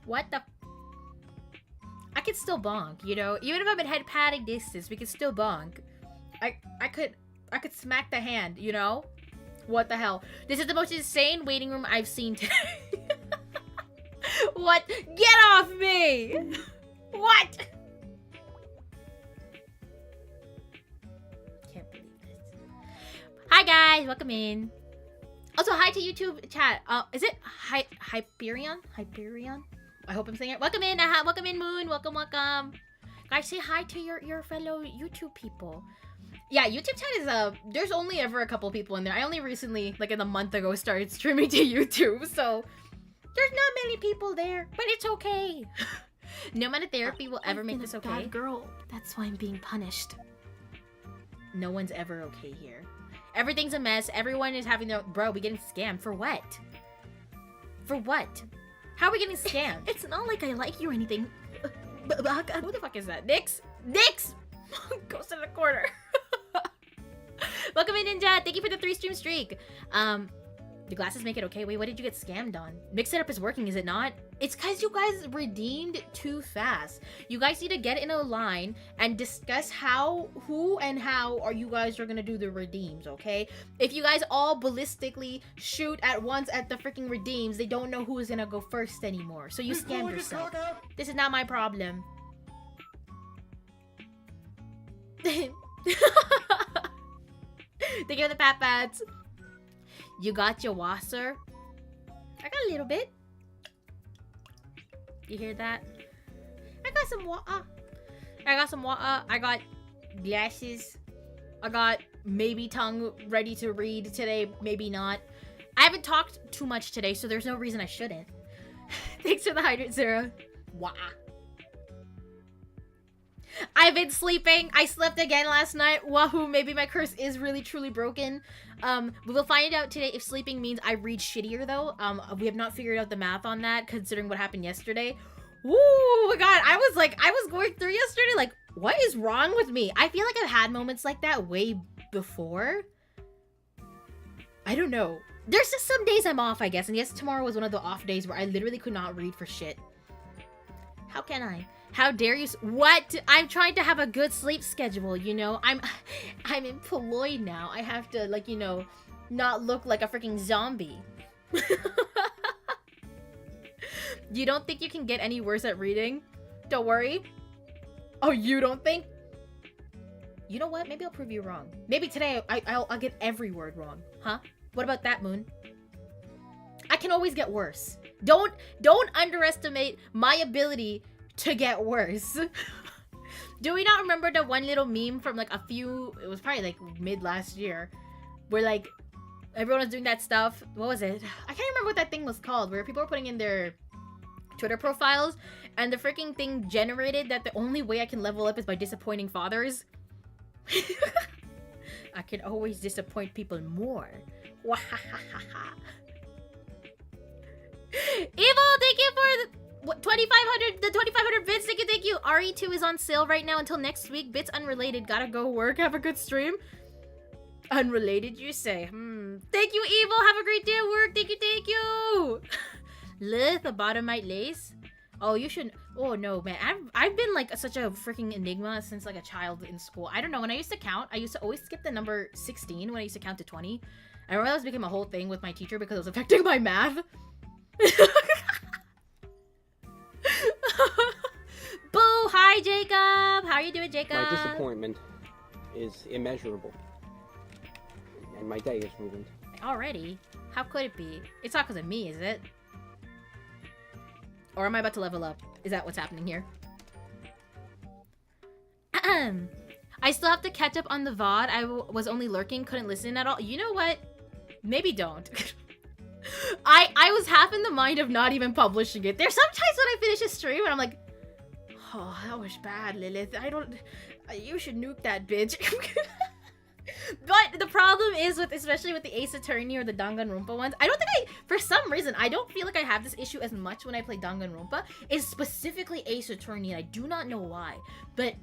What the? I could still bonk, you know? Even if I'm at head patting distance, we could still bonk. I could smack the hand, you know? What the hell? This is the most insane waiting room I've seen today. What? Get off me! What? Can't believe this. Hi guys, welcome in. Also, hi to YouTube chat. Is it Hyperion? Hyperion? I hope I'm saying it. Welcome in, welcome in, Moon. Welcome, welcome. Guys, say hi to your fellow YouTube people. Yeah, YouTube chat is there's only ever a couple people in there. I only recently, like a month ago, started streaming to YouTube, so there's not many people there, but it's okay. No amount of therapy will ever make this okay. Bad girl. That's why I'm being punished. No one's ever okay here. Everything's a mess. Everyone is having their... Bro, we getting scammed. For what? For what? How are we getting scammed? It's not like I like you or anything. Who the fuck is that? Nix? Nix! Go sit in the corner. Welcome in, Ninja. Thank you for the 3-stream streak. The glasses make it okay. Wait, what did you get scammed on? Mix It Up is working, is it not? It's because you guys redeemed too fast. You guys need to get in a line and discuss who and how you guys are gonna do the redeems, okay? If you guys all ballistically shoot at once at the freaking redeems, they don't know who is gonna go first anymore. So you scammed yourself. This is not my problem. Thank you for the pat pats. You got your wasser? I got a little bit. You hear that? I got some water. I got some water. I got glasses. I got maybe tongue ready to read today, maybe not. I haven't talked too much today, so there's no reason I shouldn't. Thanks for the hydrate, Sarah. Wah. I've been sleeping. I slept again last night. Wahoo, maybe my curse is really truly broken. We will find out today if sleeping means I read shittier though. We have not figured out the math on that considering what happened yesterday. Woo, my god, I was going through yesterday like, what is wrong with me? I feel like I've had moments like that way before. I don't know. There's just some days I'm off, I guess. And yes, tomorrow was one of the off days where I literally could not read for shit. How can I? How dare you? What? I'm trying to have a good sleep schedule, you know? I'm employed now. I have to, like, you know, not look like a freaking zombie. You don't think you can get any worse at reading? Don't worry. Oh, you don't think? You know what? Maybe I'll prove you wrong. Maybe today I'll get every word wrong. Huh? What about that, Moon? I can always get worse. Don't underestimate my ability to get worse. Do we not remember the one little meme from like it was probably like mid last year, where like everyone was doing that stuff? What was it? I can't remember what that thing was called, where people were putting in their Twitter profiles and the freaking thing generated that the only way I can level up is by disappointing fathers. I can always disappoint people more. Evil, thank you for the 2,500 bits. Thank you. RE2 is on sale right now until next week. Bits unrelated. Gotta go work. Have a good stream. Unrelated, you say? Thank you, Evil. Have a great day at work. Thank you. Lillith, a bottomite lace. Oh, you should. Oh no, man. I've been like such a freaking enigma since like a child in school. I don't know. When I used to count, I used to always skip the number 16 when I used to count to 20. I remember this became a whole thing with my teacher because it was affecting my math. Boo! Hi, Jacob. How are you doing, Jacob? My disappointment is immeasurable, and my day is ruined. Already? How could it be? It's not because of me, is it? Or am I about to level up? Is that what's happening here? I still have to catch up on the VOD. I was only lurking, couldn't listen at all. You know what? Maybe don't. I was half in the mind of not even publishing it. There's sometimes when I finish a stream and I'm like, oh, that was bad, Lillith. You should nuke that bitch. But the problem is especially with the Ace Attorney or the Danganronpa ones, for some reason, I don't feel like I have this issue as much when I play Danganronpa. It's specifically Ace Attorney, and I do not know why. But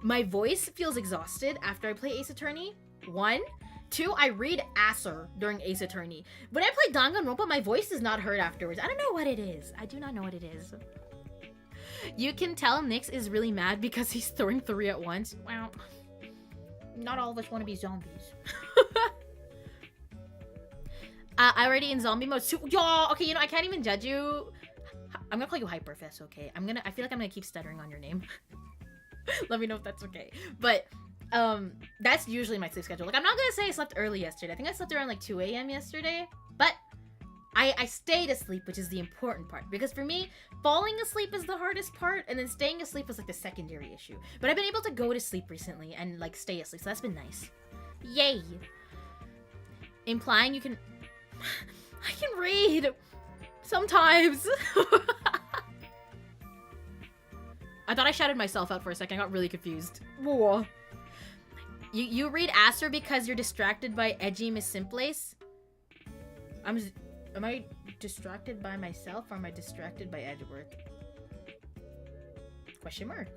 my voice feels exhausted after I play Ace Attorney, 1. 2, I read Acer during Ace Attorney. When I play Danganronpa, my voice is not heard afterwards. I don't know what it is. I do not know what it is. You can tell Nyx is really mad because he's throwing 3 at once. Well, not all of us want to be zombies. I already in zombie mode. Y'all, okay, you know, I can't even judge you. I'm gonna call you Hyperfest, okay? I feel like I'm gonna keep stuttering on your name. Let me know if that's okay. But, that's usually my sleep schedule. Like, I'm not gonna say I slept early yesterday. I think I slept around like 2 a.m. yesterday. But I stayed asleep, which is the important part. Because for me, falling asleep is the hardest part, and then staying asleep is like the secondary issue. But I've been able to go to sleep recently and like stay asleep, so that's been nice. Yay! Implying you can... I can read! Sometimes! I thought I shouted myself out for a second. I got really confused. Whoa. You read Acer because you're distracted by edgy Miss Simplace? Am I distracted by myself or am I distracted by Edgeworth? Question mark.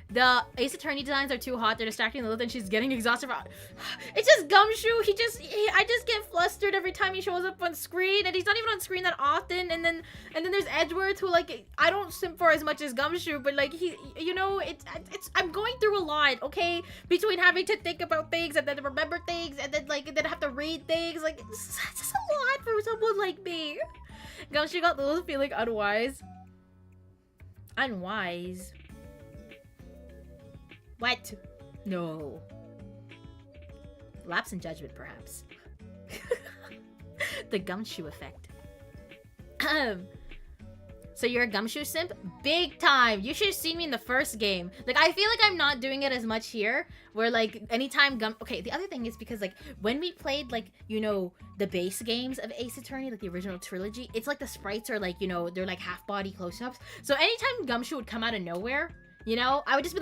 The Ace Attorney designs are too hot. They're distracting Lillith and she's getting exhausted. It's just Gumshoe. I just get flustered every time he shows up on screen, and he's not even on screen that often. And then there's Edgeworth, who like I don't simp for as much as Gumshoe, but like he, you know, I'm going through a lot. Okay, between having to think about things and then remember things and then have to read things. Like it's just a lot for someone like me. Gumshoe got Lillith feeling unwise. Unwise. What? No. Lapse in judgment, perhaps. The Gumshoe effect. So you're a Gumshoe simp? Big time! You should have seen me in the first game. Like, I feel like I'm not doing it as much here, where, like, anytime Okay, the other thing is because, like, when we played, like, you know, the base games of Ace Attorney, like, the original trilogy, it's like the sprites are, like, you know, they're, like, half-body close-ups. So anytime Gumshoe would come out of nowhere, you know, I would just be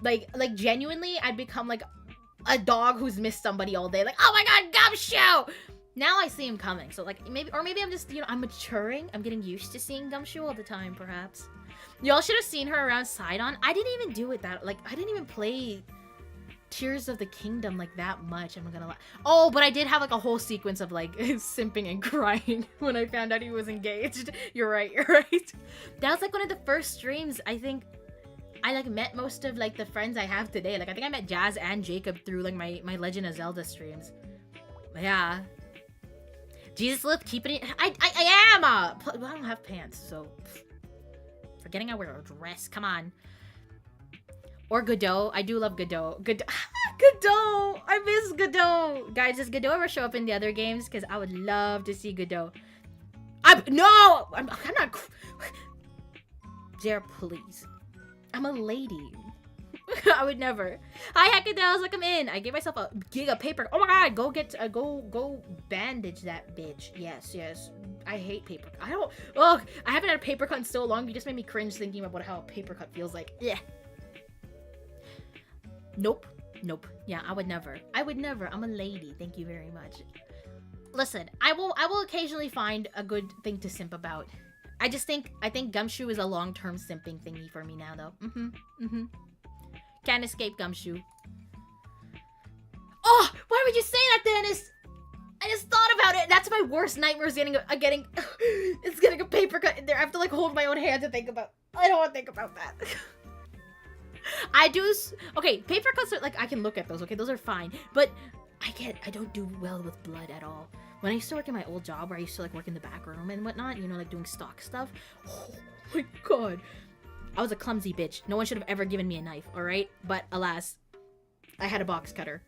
like, like, genuinely, I'd become, like, a dog who's missed somebody all day. Like, oh my god, Gumshoe! Now I see him coming. So, like, maybe I'm just, you know, I'm maturing. I'm getting used to seeing Gumshoe all the time, perhaps. Y'all should have seen her around Sidon. I didn't even do it that, like, I didn't even play Tears of the Kingdom, like, that much. I'm not gonna lie. Oh, but I did have, like, a whole sequence of, like, simping and crying when I found out he was engaged. You're right, you're right. That was, like, one of the first streams, I think, I, like, met most of, like, the friends I have today. Like, I think I met Jazz and Jacob through, like, my Legend of Zelda streams. Yeah. Jesus, Lillith, keep it in. I am! I don't have pants, so... Forgetting I wear a dress. Come on. Or Godot. I do love Godot. Godot! I miss Godot! Guys, does Godot ever show up in the other games? Because I would love to see Godot. I'm not... Dare, please. I'm a lady. I would never. Hi, Heckadels, look, I'm in. I gave myself a gig of paper. Oh my god, go get, go bandage that bitch. Yes. I hate paper. I haven't had a paper cut in so long. You just made me cringe thinking about how a paper cut feels like. Yeah. Nope. Yeah, I would never. I'm a lady. Thank you very much. Listen, I will occasionally find a good thing to simp about. I think Gumshoe is a long-term simping thingy for me now, though. Can't escape Gumshoe. Oh, why would you say that, Dennis? I just thought about it. That's my worst nightmare is getting a paper cut in there. I have to, like, hold my own hand to think about. I don't want to think about that. Okay, paper cuts are, like, I can look at those, okay? Those are fine. But I don't do well with blood at all. When I used to work in my old job where I used to, like, work in the back room and whatnot, you know, like, doing stock stuff. Oh my god. I was a clumsy bitch. No one should have ever given me a knife, alright? But alas, I had a box cutter.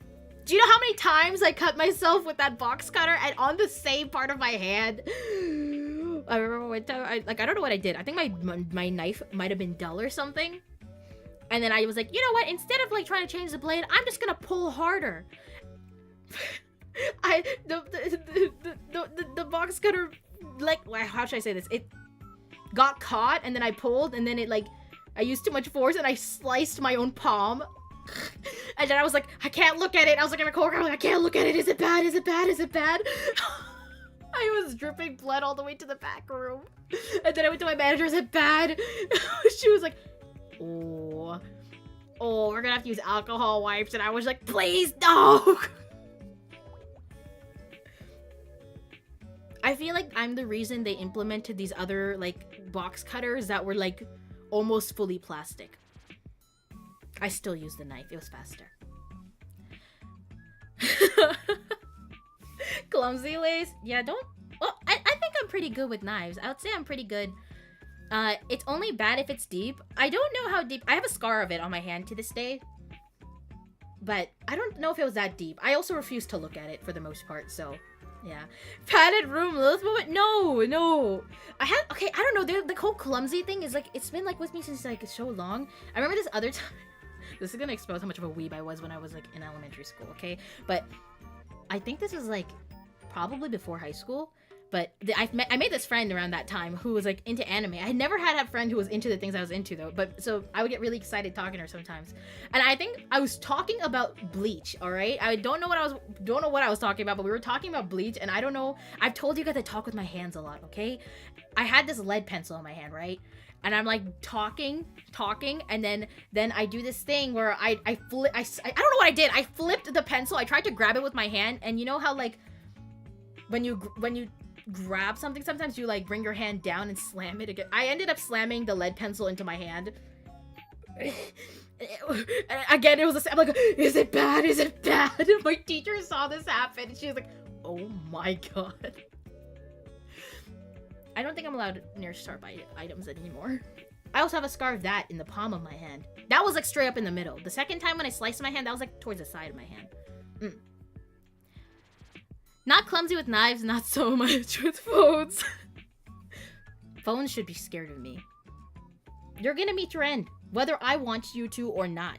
Do you know how many times I cut myself with that box cutter and on the same part of my hand? I remember one time, I don't know what I did. I think my knife might have been dull or something. And then I was like, you know what? Instead of, like, trying to change the blade, I'm just gonna pull harder. The box cutter, like, how should I say this? It got caught, and then I pulled, and then it, like, I used too much force, and I sliced my own palm. And then I was like, I can't look at it. I was like, at my coworker, I was like, I can't look at it. Is it bad? Is it bad? Is it bad? I was dripping blood all the way to the back room. And then I went to my manager, is it bad? She was like, oh oh, we're gonna have to use alcohol wipes. And I was like, please, no! I feel like I'm the reason they implemented these other, like, box cutters that were, like, almost fully plastic. I still use the knife. It was faster. Clumsy ways? Yeah, don't... Well, I think I'm pretty good with knives. I would say I'm pretty good. It's only bad if it's deep. I don't know how deep... I have a scar of it on my hand to this day. But I don't know if it was that deep. I also refuse to look at it for the most part, so... Yeah. Padded room, Lilith moment? No. I don't know. The whole clumsy thing is, like, it's been, like, with me since, like, so long. I remember this other time... This is gonna expose how much of a weeb I was when I was, like, in elementary school, okay? But I think this was, like, probably before high school. But I made this friend around that time who was, like, into anime. I had never had a friend who was into the things I was into, though. But so I would get really excited talking to her sometimes. And I think I was talking about Bleach, all right? I don't know what I was talking about, but we were talking about Bleach. And I don't know. I've told you guys I talk with my hands a lot, okay? I had this lead pencil in my hand, right? And I'm, like, talking, and then I do this thing where I don't know what I did. I flipped the pencil. I tried to grab it with my hand, and you know how, like, when you grab something, sometimes you, like, bring your hand down and slam it again. I ended up slamming the lead pencil into my hand. Again, it was the same. I'm like, is it bad? Is it bad? My teacher saw this happen, and she was like, oh my god. I don't think I'm allowed near sharp items anymore. I also have a scar of that in the palm of my hand. That was, like, straight up in the middle. The second time when I sliced my hand, that was, like, towards the side of my hand. Not clumsy with knives, not so much with phones. Phones should be scared of me. You're gonna meet your end, whether I want you to or not.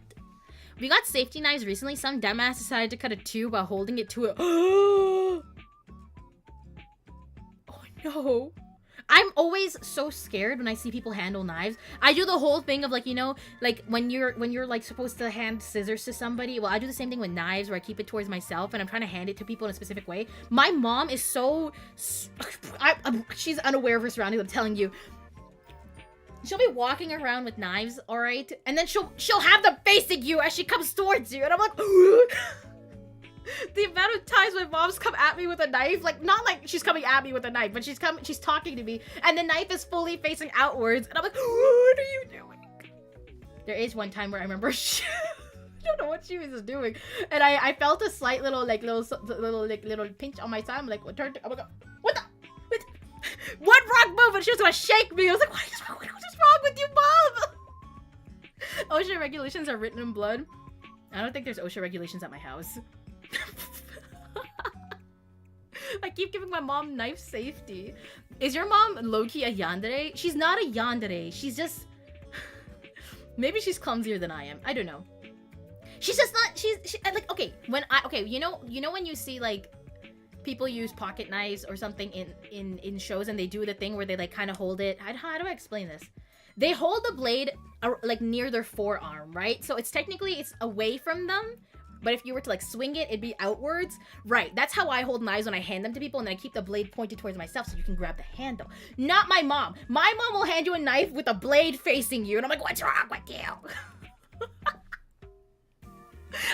We got safety knives recently. Some dumbass decided to cut a tube while holding it to a... Oh no. I'm always so scared when I see people handle knives. I do the whole thing of, like, you know, like when you're like supposed to hand scissors to somebody. Well, I do the same thing with knives where I keep it towards myself and I'm trying to hand it to people in a specific way. My mom is so... she's unaware of her surroundings, I'm telling you. She'll be walking around with knives, all right? And then she'll have them facing you as she comes towards you. And I'm like... The amount of times my mom's come at me with a knife, like, not like she's coming at me with a knife, but she's talking to me, and the knife is fully facing outwards, and I'm like, what are you doing? There is one time where I remember I don't know what she was doing, and I felt a slight little pinch on my side. I'm like, I'm like, what the? What wrong move? And she was gonna shake me. I was like, what is wrong with you, mom? OSHA regulations are written in blood. I don't think there's OSHA regulations at my house. I keep giving my mom knife safety. Is your mom low-key a yandere? She's not a yandere. She's just... Maybe she's clumsier than I am. I don't know. She's just not... She like, okay, you know when you see, like, people use pocket knives or something in shows and they do the thing where they, like, kind of hold it... How do I explain this? They hold the blade, like, near their forearm, right? So it's away from them. But if you were to, like, swing it, it'd be outwards. Right, that's how I hold knives when I hand them to people, and then I keep the blade pointed towards myself so you can grab the handle. Not my mom. My mom will hand you a knife with a blade facing you, and I'm like, what's wrong with you?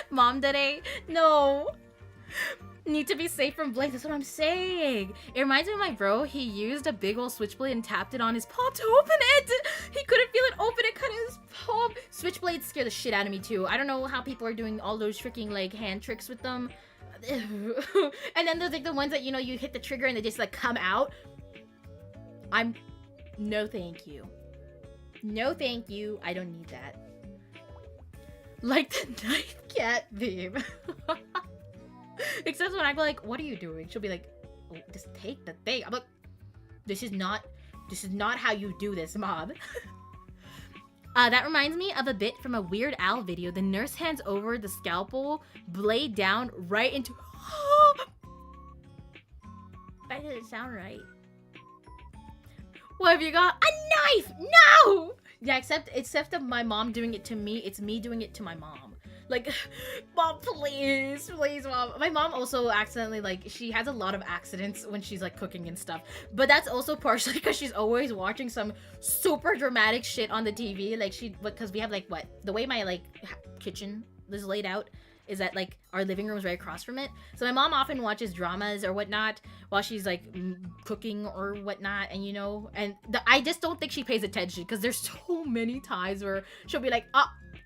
Mom today? No. Need to be safe from blades, that's what I'm saying. It reminds me of my bro. He used a big old switchblade and tapped it on his palm to open it. He couldn't feel it open, it cut his palm. Switchblades scare the shit out of me too. I don't know how people are doing all those freaking, like, hand tricks with them. And then there's, like, the ones that, you know, you hit the trigger and they just, like, come out. No thank you. No thank you. I don't need that. Like the knife cat babe. Except when I go like, what are you doing? She'll be like, oh, just take the thing. I'm like, this is not how you do this, Mom. That reminds me of a bit from a Weird Al video. The nurse hands over the scalpel, blade down, right into... That didn't sound right. What have you got? A knife! No! Yeah, except of my mom doing it to me, it's me doing it to my mom. Like, mom, please, please, mom. My mom also accidentally, like, she has a lot of accidents when she's, like, cooking and stuff. But that's also partially because she's always watching some super dramatic shit on the TV. Like, because we have, like, what? The way my, like, kitchen is laid out is that, like, our living room is right across from it. So my mom often watches dramas or whatnot while she's, like, cooking or whatnot. And, you know, and I just don't think she pays attention because there's so many times where she'll be like,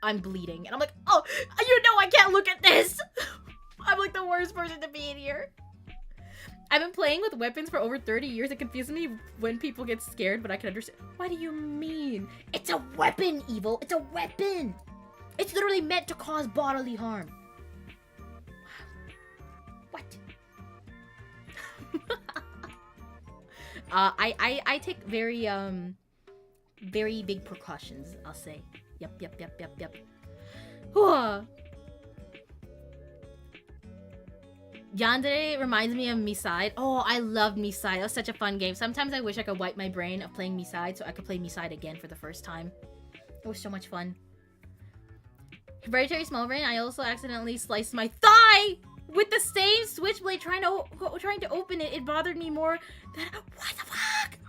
I'm bleeding. And I'm like, oh, you know I can't look at this. I'm, like, the worst person to be in here. I've been playing with weapons for over 30 years. It confuses me when people get scared, but I can understand. What do you mean? It's a weapon, Evil. It's a weapon. It's literally meant to cause bodily harm. What? I take very big precautions, I'll say. Yep. Yandere reminds me of Miside. Oh, I loved Miside. That was such a fun game. Sometimes I wish I could wipe my brain of playing Miside so I could play Miside again for the first time. It was so much fun. Hereditary Small Brain, I also accidentally sliced my thigh with the same switchblade trying to open it. It bothered me more than... What the fuck?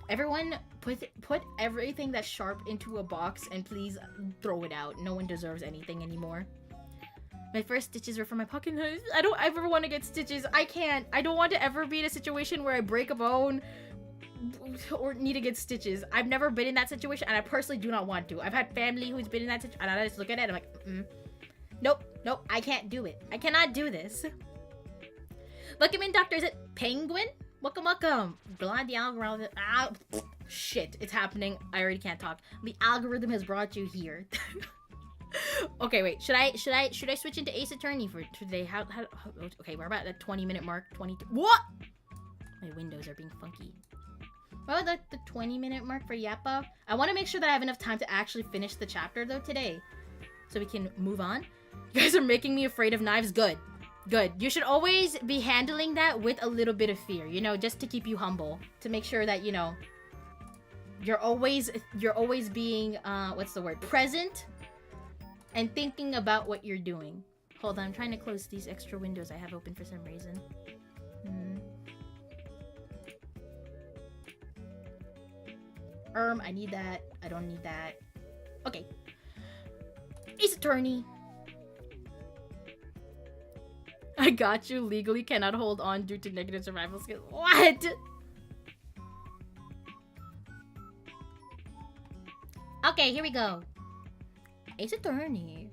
Everyone, put everything that's sharp into a box and please throw it out. No one deserves anything anymore. My first stitches were from my pocket knife. I don't ever want to get stitches. I can't. I don't want to ever be in a situation where I break a bone or need to get stitches. I've never been in that situation, and I personally do not want to. I've had family who's been in that situation, and I just look at it, and I'm like, nope, I can't do it. I cannot do this. Welcome in, Doctor. Is it Penguin? Welcome. Blind the algorithm. Shit, it's happening. I already can't talk. The algorithm has brought you here. Okay, wait. Should I switch into Ace Attorney for today? How okay, we're about the 20-minute mark. 22. What? My windows are being funky. What about the 20-minute mark for Yappa? I want to make sure that I have enough time to actually finish the chapter though today, so we can move on. You guys are making me afraid of knives. Good. You should always be handling that with a little bit of fear, you know, just to keep you humble, to make sure that, you know, you're always being what's the word? Present. And thinking about what you're doing. Hold on, I'm trying to close these extra windows I have open for some reason. I need that. I don't need that. Okay. Ace Attorney. I got you. Legally cannot hold on due to negative survival skills. What? Okay, here we go. Ace Attorney.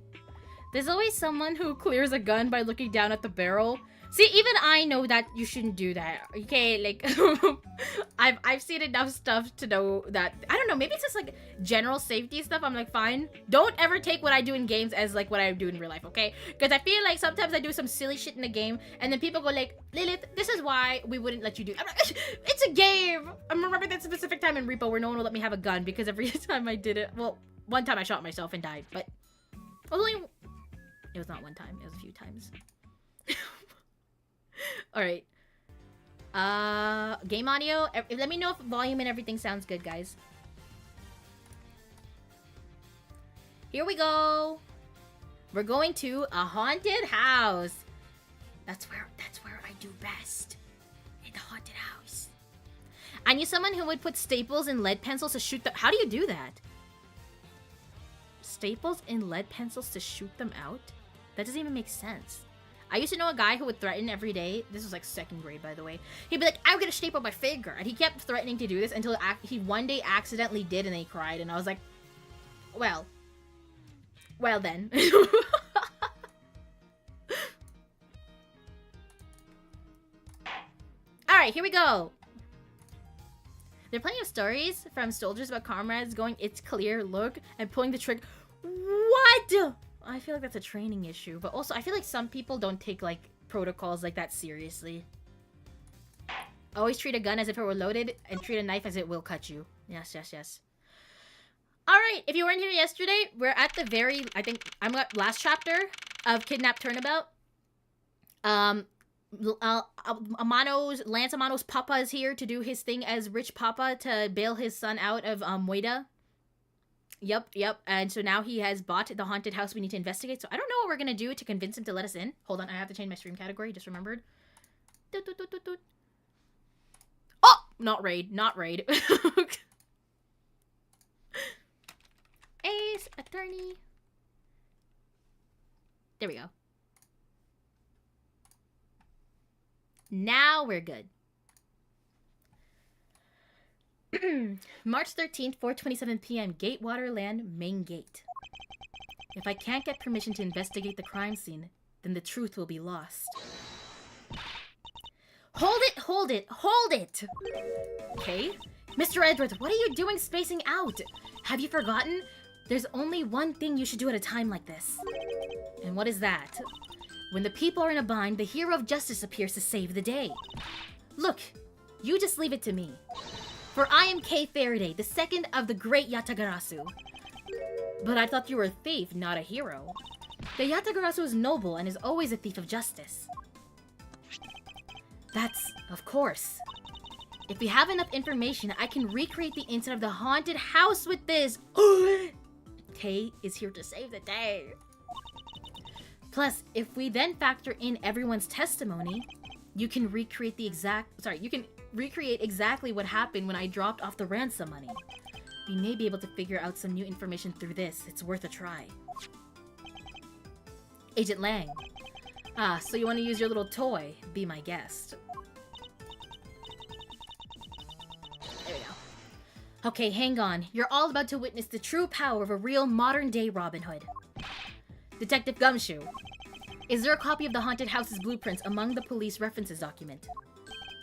There's always someone who clears a gun by looking down at the barrel. See, even I know that you shouldn't do that. Okay, like I've seen enough stuff to know that. I don't know, maybe it's just like general safety stuff. I'm like, fine. Don't ever take what I do in games as like what I do in real life, okay? Because I feel like sometimes I do some silly shit in a game and then people go like, Lillith, this is why we wouldn't let you do it. I'm like, it's a game. I remember that specific time in Repo where no one would let me have a gun because every time I did it, well, one time I shot myself and died, but it was not one time, it was a few times. Alright. Game audio. Let me know if volume and everything sounds good, guys. Here we go. We're going to a haunted house. That's where I do best. In the haunted house. I knew someone who would put staples in lead pencils to shoot them. How do you do that? Staples in lead pencils to shoot them out? That doesn't even make sense. I used to know a guy who would threaten every day. This was like 2nd grade, by the way. He'd be like, I'm gonna staple my finger. And he kept threatening to do this until he one day accidentally did and he cried. And I was like, well then. Alright, here we go. There are plenty of stories from soldiers about comrades going, it's clear, look, and pulling the trigger. What? I feel like that's a training issue, but also I feel like some people don't take like protocols like that seriously. Always treat a gun as if it were loaded and treat a knife as it will cut you. Yes. Alright, if you weren't here yesterday, we're at the very, I think, I'm at last chapter of Kidnap Turnabout. Lance Amano's papa is here to do his thing as rich papa to bail his son out of Moida. Yep. And so now he has bought the haunted house we need to investigate. So I don't know what we're gonna do to convince him to let us in. Hold on, I have to change my stream category. Just remembered. Doot, doot, doot, doot, doot. Oh! Not raid. Ace, attorney. There we go. Now we're good. March 13th, 4:27 p.m. Gatewaterland Main Gate. If I can't get permission to investigate the crime scene, then the truth will be lost. Hold it! Okay? Mr. Edwards, what are you doing spacing out? Have you forgotten? There's only one thing you should do at a time like this. And what is that? When the people are in a bind, the hero of justice appears to save the day. Look, you just leave it to me. For I am Kei Faraday, the second of the great Yatagarasu. But I thought you were a thief, not a hero. The Yatagarasu is noble and is always a thief of justice. That's, of course. If we have enough information, I can recreate the inside of the haunted house with this. Kei is here to save the day. Plus, if we then factor in everyone's testimony, you can recreate exactly what happened when I dropped off the ransom money. We may be able to figure out some new information through this. It's worth a try. Agent Lang. Ah, so you want to use your little toy? Be my guest. There we go. Okay, hang on. You're all about to witness the true power of a real modern-day Robin Hood. Detective Gumshoe. Is there a copy of the haunted house's blueprints among the police references document?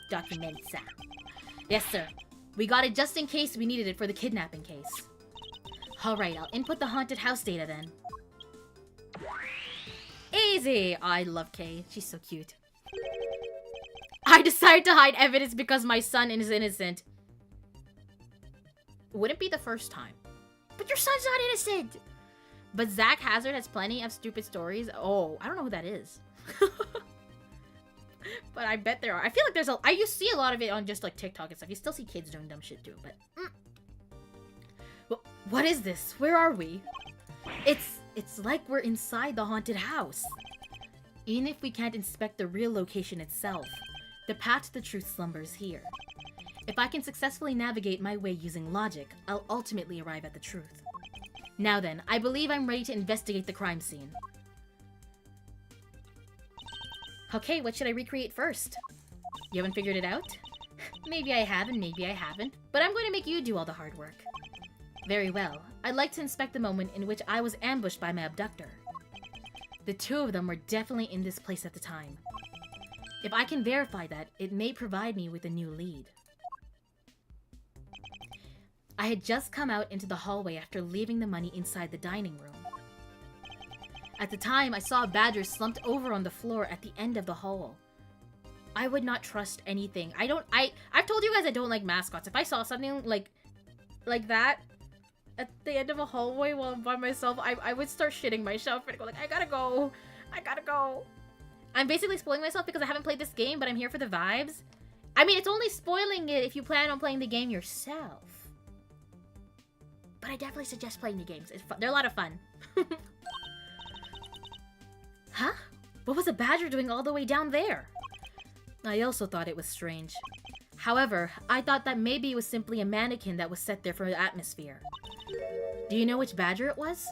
Documents. Yes, sir. We got it just in case we needed it for the kidnapping case. Alright, I'll input the haunted house data then. Easy! I love Kay. She's so cute. I decided to hide evidence because my son is innocent. Wouldn't be the first time. But your son's not innocent! But Zach Hazard has plenty of stupid stories. Oh, I don't know who that is. But I bet there are. I feel like there's I used to see a lot of it on just like TikTok and stuff. You still see kids doing dumb shit too, but... Well, what is this? Where are we? It's like we're inside the haunted house. Even if we can't inspect the real location itself, the path to the truth slumbers here. If I can successfully navigate my way using logic, I'll ultimately arrive at the truth. Now then, I believe I'm ready to investigate the crime scene. Okay, what should I recreate first? You haven't figured it out? Maybe I have and maybe I haven't, but I'm going to make you do all the hard work. Very well. I'd like to inspect the moment in which I was ambushed by my abductor. The two of them were definitely in this place at the time. If I can verify that, it may provide me with a new lead. I had just come out into the hallway after leaving the money inside the dining room. At the time, I saw a badger slumped over on the floor at the end of the hall. I would not trust anything. I've told you guys I don't like mascots. If I saw something like that at the end of a hallway while I'm by myself, I would start shitting myself and go like, I gotta go. I'm basically spoiling myself because I haven't played this game, but I'm here for the vibes. I mean, it's only spoiling it if you plan on playing the game yourself. But I definitely suggest playing the games. They're a lot of fun. Huh? What was a badger doing all the way down there? I also thought it was strange. However, I thought that maybe it was simply a mannequin that was set there for the atmosphere. Do you know which badger it was?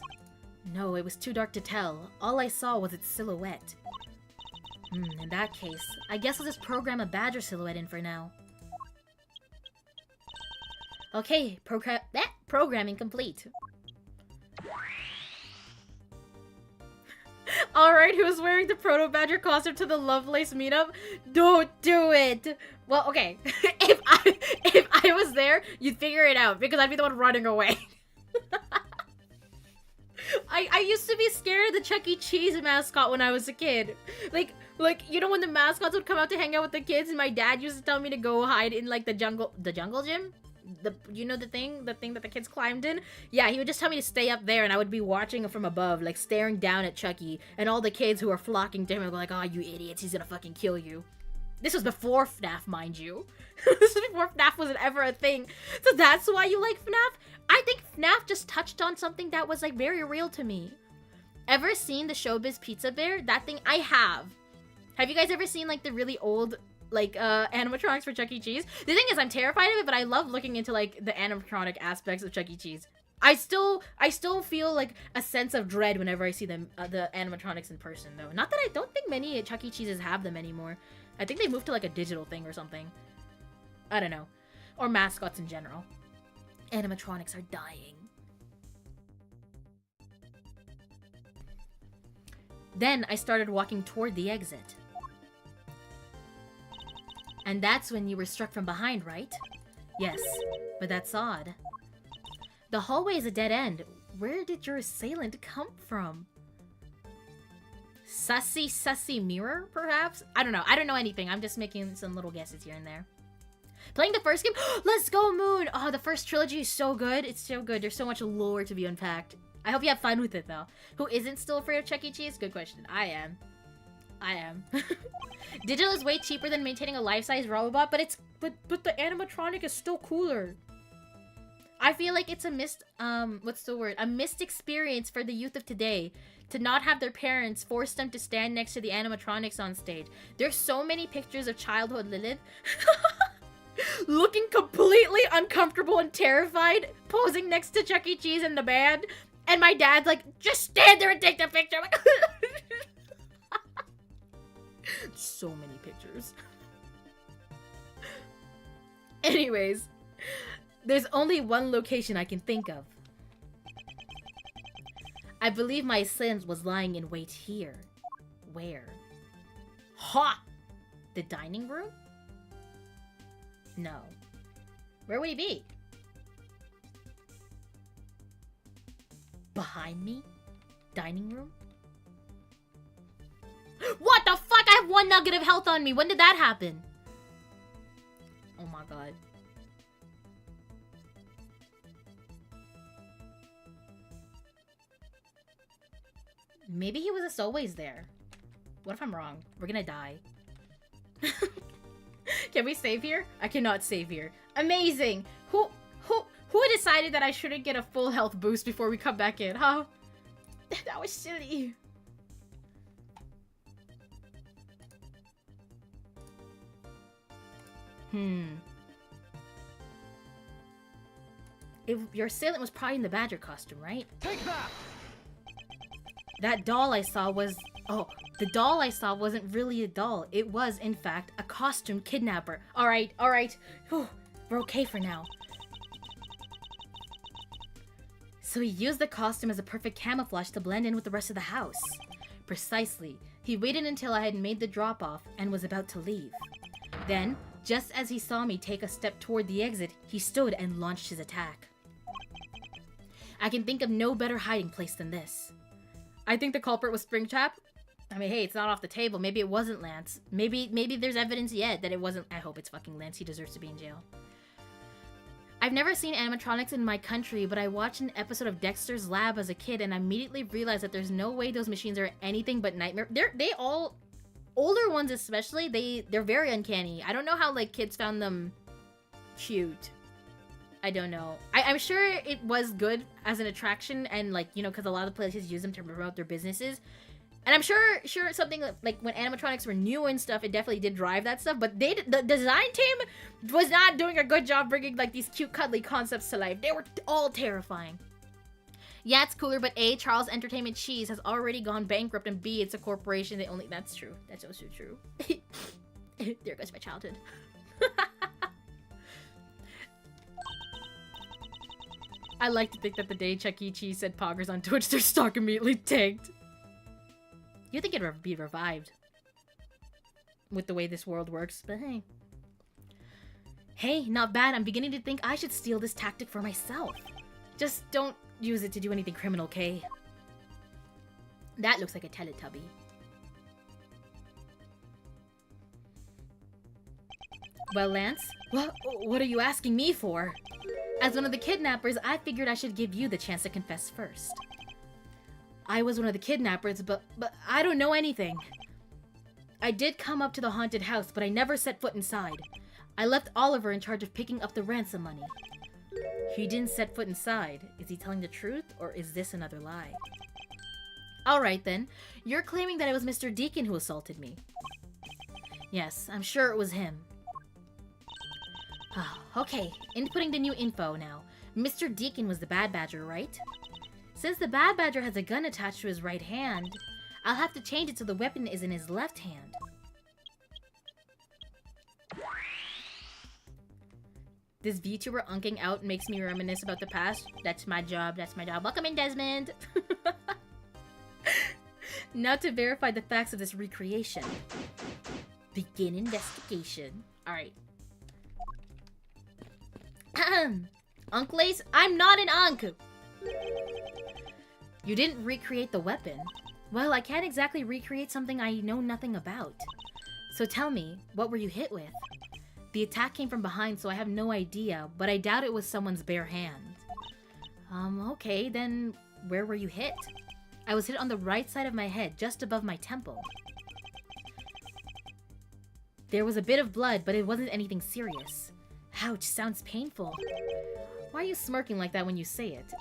No, it was too dark to tell. All I saw was its silhouette. In that case, I guess I'll just program a badger silhouette in for now. Okay, programming complete. Alright, who's wearing the Proto Badger costume to the Lovelace meetup? Don't do it! Well, okay. if I was there, you'd figure it out, because I'd be the one running away. I used to be scared of the Chuck E. Cheese mascot when I was a kid. Like, you know when the mascots would come out to hang out with the kids, and my dad used to tell me to go hide in, like, the jungle gym? You know the thing that the kids climbed in? Yeah, he would just tell me to stay up there and I would be watching from above, like staring down at Chucky, and all the kids who are flocking to him would go like, oh, you idiots, he's gonna fucking kill you. This was before FNAF, mind you. This was before FNAF was ever a thing. So that's why you like FNAF? I think FNAF just touched on something that was like very real to me. Ever seen the Showbiz Pizza Bear? That thing, I have. Have you guys ever seen like the really old like animatronics for Chuck E. Cheese? The thing is, I'm terrified of it, but I love looking into like the animatronic aspects of Chuck E. Cheese. I still feel like a sense of dread whenever I see them the animatronics in person though. Not that I don't think many Chuck E. Cheese's have them anymore. I think they moved to like a digital thing or something. I don't know. Or mascots in general. Animatronics are dying. Then I started walking toward the exit. And that's when you were struck from behind, right? Yes, but that's odd. The hallway is a dead end. Where did your assailant come from? Sussy mirror, perhaps? I don't know. I don't know anything. I'm just making some little guesses here and there. Playing the first game? Let's go, Moon! Oh, the first trilogy is so good. It's so good. There's so much lore to be unpacked. I hope you have fun with it, though. Who isn't still afraid of Chuck E. Cheese? Good question. I am. Digital is way cheaper than maintaining a life-size robot, but the animatronic is still cooler. I feel like it's a missed, what's the word? A missed experience for the youth of today to not have their parents force them to stand next to the animatronics on stage. There's so many pictures of childhood Lillith looking completely uncomfortable and terrified, posing next to Chuck E. Cheese and the band. And my dad's like, just stand there and take the picture. I'm like, so many pictures. Anyways, there's only one location I can think of. I believe my assailant was lying in wait here. Where? Ha! The dining room? No. Where would he be? Behind me? Dining room? What the fuck? I have 1 nugget of health on me. When did that happen? Oh my god. Maybe he was just always there. What if I'm wrong? We're gonna die. Can we save here? I cannot save here. Amazing! Who decided that I shouldn't get a full health boost before we come back in, huh? That was silly. If your assailant was probably in the badger costume, right? Take that! That doll I saw was... Oh, the doll I saw wasn't really a doll. It was, in fact, a costume kidnapper. Alright. Whew, we're okay for now. So he used the costume as a perfect camouflage to blend in with the rest of the house. Precisely. He waited until I had made the drop-off and was about to leave. Then, just as he saw me take a step toward the exit, he stood and launched his attack. I can think of no better hiding place than this. I think the culprit was Springtrap. I mean, hey, it's not off the table. Maybe it wasn't Lance. Maybe there's evidence yet that it wasn't. I hope it's fucking Lance. He deserves to be in jail. I've never seen animatronics in my country, but I watched an episode of Dexter's Lab as a kid and I immediately realized that there's no way those machines are anything but nightmare. They all, older ones especially, they're very uncanny. I don't know how like kids found them cute. I don't know. I'm sure it was good as an attraction and like, you know, because a lot of places use them to promote their businesses. And I'm sure something like when animatronics were new and stuff, it definitely did drive that stuff. But the design team was not doing a good job bringing like these cute, cuddly concepts to life. They were all terrifying. Yeah, it's cooler, but A, Charles Entertainment Cheese has already gone bankrupt, and B, it's a corporation. That's true. That's also true. There goes my childhood. I like to think that the day Chuck E. Cheese said poggers on Twitch, their stock immediately tanked. You think it'd be revived with the way this world works, but hey. Hey, not bad. I'm beginning to think I should steal this tactic for myself. Just don't use it to do anything criminal, Kay. That looks like a Teletubby. Well, Lance, what are you asking me for? As one of the kidnappers, I figured I should give you the chance to confess first. I was one of the kidnappers, but I don't know anything. I did come up to the haunted house, but I never set foot inside. I left Oliver in charge of picking up the ransom money. He didn't set foot inside. Is he telling the truth, or is this another lie? Alright then, you're claiming that it was Mr. Deacon who assaulted me. Yes, I'm sure it was him. Okay, inputting the new info now. Mr. Deacon was the Bad Badger, right? Since the Bad Badger has a gun attached to his right hand, I'll have to change it so the weapon is in his left hand. This VTuber unking out makes me reminisce about the past. That's my job, that's my job. Welcome in, Desmond! Now to verify the facts of this recreation. Begin investigation. Alright. Unclace? I'm not an unk! You didn't recreate the weapon. Well, I can't exactly recreate something I know nothing about. So tell me, what were you hit with? The attack came from behind, so I have no idea, but I doubt it was someone's bare hand. Okay, then where were you hit? I was hit on the right side of my head, just above my temple. There was a bit of blood, but it wasn't anything serious. Ouch, sounds painful. Why are you smirking like that when you say it?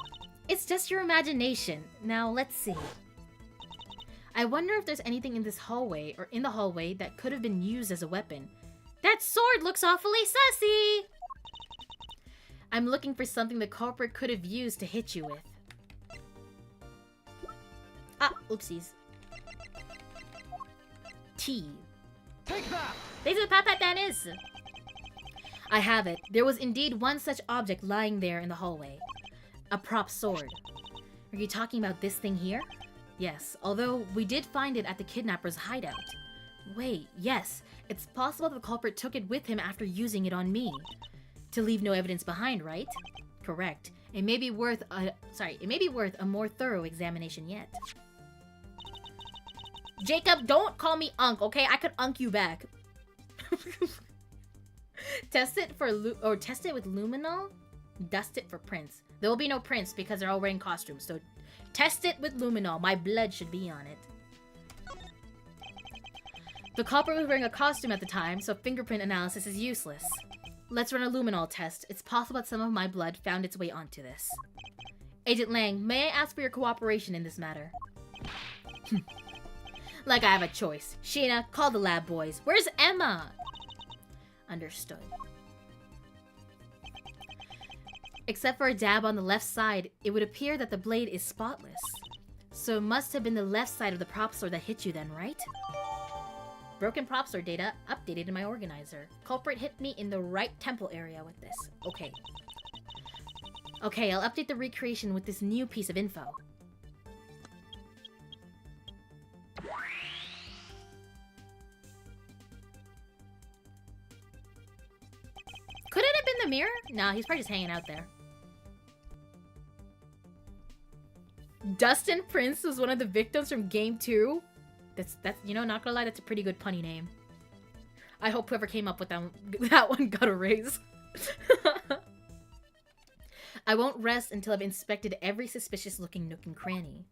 It's just your imagination. Now, let's see. I wonder if there's anything in this hallway, or in the hallway, that could have been used as a weapon. That sword looks awfully sussy! I'm looking for something the culprit could have used to hit you with. Ah, oopsies. T. Take that! This is Papa Dennis! I have it. There was indeed one such object lying there in the hallway. A prop sword. Are you talking about this thing here? Yes, although we did find it at the kidnapper's hideout. Wait, yes. It's possible the culprit took it with him after using it on me. To leave no evidence behind, right? Correct. It may be worth a more thorough examination yet. Jacob, don't call me Unk, okay? I could Unk you back. Test it with luminol. Dust it for prints. There will be no prints because they're all wearing costumes. So test it with luminol. My blood should be on it. The culprit was wearing a costume at the time, so fingerprint analysis is useless. Let's run a luminol test. It's possible that some of my blood found its way onto this. Agent Lang, may I ask for your cooperation in this matter? Like I have a choice. Sheena, call the lab boys. Where's Emma? Understood. Except for a dab on the left side, it would appear that the blade is spotless. So it must have been the left side of the prop sword that hit you then, right? Broken prop sword data updated in my organizer. Culprit hit me in the right temple area with this. Okay. Okay, I'll update the recreation with this new piece of info. Could it have been the mirror? Nah, he's probably just hanging out there. Dustin Prince was one of the victims from Game 2. That's you know, not gonna lie, that's a pretty good punny name. I hope whoever came up with that one got a raise. I won't rest until I've inspected every suspicious-looking nook and cranny.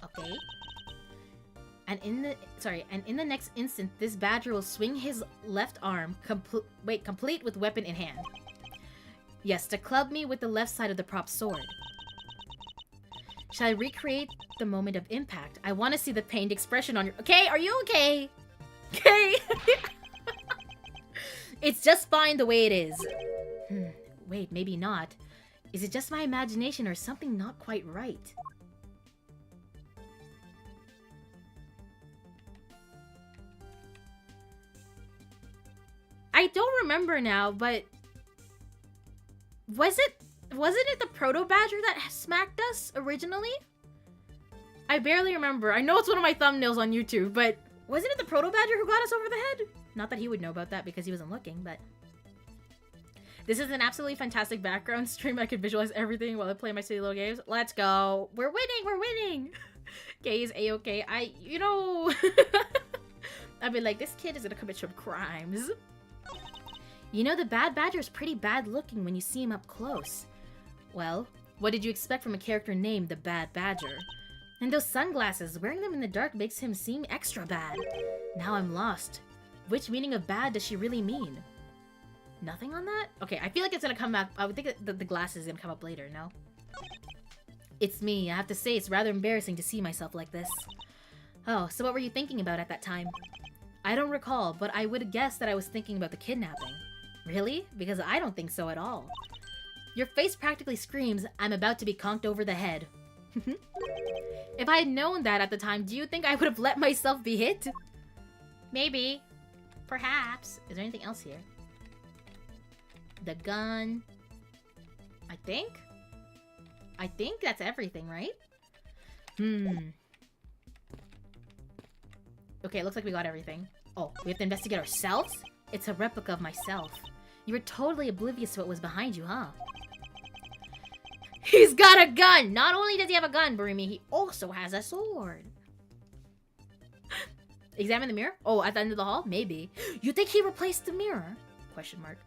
Okay. And in the next instant, this badger will swing his left arm, complete with weapon in hand. Yes, to club me with the left side of the prop sword. Shall I recreate the moment of impact? I want to see the pained expression on your... Okay, are you okay? Okay. It's just fine the way it is. Wait, maybe not. Is it just my imagination or something not quite right? I don't remember now, but... Wasn't it the Proto-Badger that smacked us originally? I barely remember. I know it's one of my thumbnails on YouTube, but wasn't it the Proto-Badger who got us over the head? Not that he would know about that because he wasn't looking, but... This is an absolutely fantastic background stream. I can visualize everything while I play my silly little games. Let's go. We're winning! We're winning! Gays, A-okay. You know... I've been like, this kid is gonna commit some crimes. You know, the Bad Badger is pretty bad looking when you see him up close. Well, what did you expect from a character named the Bad Badger? And those sunglasses, wearing them in the dark makes him seem extra bad. Now I'm lost. Which meaning of bad does she really mean? Nothing on that? Okay, I feel like it's gonna come back. I would think that the glasses is gonna come up later, no? It's me. I have to say, it's rather embarrassing to see myself like this. Oh, so what were you thinking about at that time? I don't recall, but I would guess that I was thinking about the kidnapping. Really? Because I don't think so at all. Your face practically screams, I'm about to be conked over the head. If I had known that at the time, do you think I would have let myself be hit? Maybe. Perhaps. Is there anything else here? The gun. I think that's everything, right? Okay, it looks like we got everything. Oh, we have to investigate ourselves? It's a replica of myself. You were totally oblivious to what was behind you, huh? He's got a gun! Not only does he have a gun, Burimi, he also has a sword. Examine the mirror? Oh, at the end of the hall? Maybe. You think he replaced the mirror? Question mark.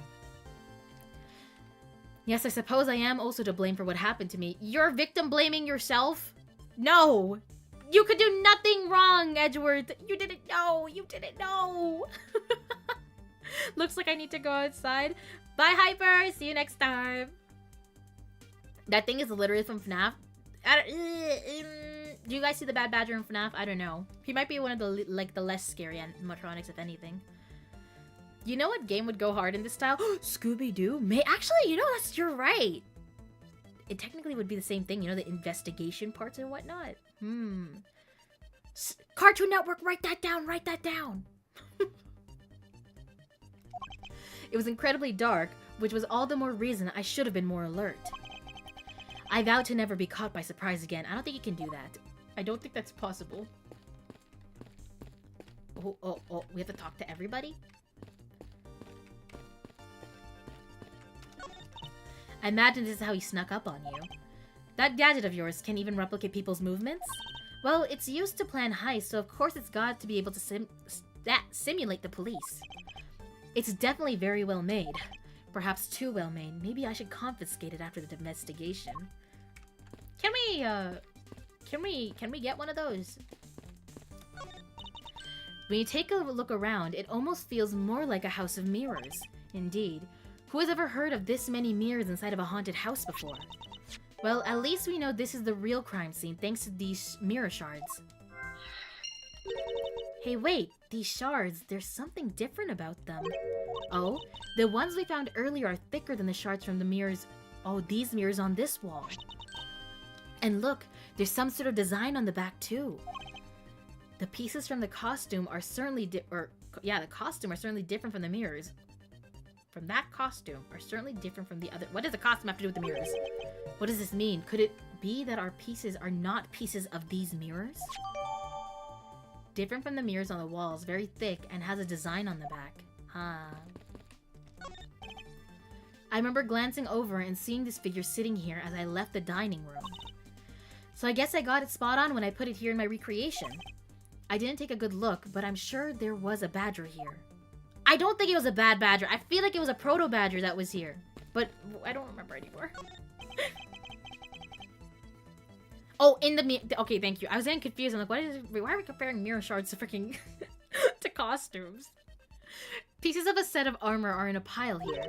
Yes, I suppose I am also to blame for what happened to me. You're victim blaming yourself? No! You could do nothing wrong, Edgeworth! You didn't know! You didn't know! Looks like I need to go outside. Bye, Hyper! See you next time! That thing is literally from FNAF. Do you guys see the Bad Badger in FNAF? I don't know. He might be one of the the less scary animatronics, if anything. You know what game would go hard in this style? Scooby-Doo? Actually, you know, you're right. It technically would be the same thing, you know, the investigation parts and whatnot. Cartoon Network, write that down, write that down. It was incredibly dark, which was all the more reason I should have been more alert. I vowed to never be caught by surprise again. I don't think you can do that. I don't think that's possible. Oh, we have to talk to everybody? I imagine this is how he snuck up on you. That gadget of yours can even replicate people's movements? Well, it's used to plan heists, so of course it's got to be able to simulate the police. It's definitely very well made. Perhaps too well made. Maybe I should confiscate it after the investigation. Can we get one of those? When you take a look around, it almost feels more like a house of mirrors. Indeed. Who has ever heard of this many mirrors inside of a haunted house before? Well, at least we know this is the real crime scene thanks to these mirror shards. Hey, wait! These shards, there's something different about them. Oh, the ones we found earlier are thicker than the shards from the mirrors. Oh, these mirrors on this wall. And look, there's some sort of design on the back too. The pieces from the costume are certainly the costume are certainly different from the mirrors. From that costume are certainly different from the other. What does the costume have to do with the mirrors? What does this mean? Could it be that our pieces are not pieces of these mirrors? Different from the mirrors on the walls, very thick, and has a design on the back. Huh. I remember glancing over and seeing this figure sitting here as I left the dining room. So I guess I got it spot on when I put it here in my recreation. I didn't take a good look, but I'm sure there was a badger here. I don't think it was a bad badger. I feel like it was a proto-badger that was here. But I don't remember anymore. Oh, in the okay, thank you. I was getting confused. I'm like, why are we comparing mirror shards to freaking to costumes? Pieces of a set of armor are in a pile here.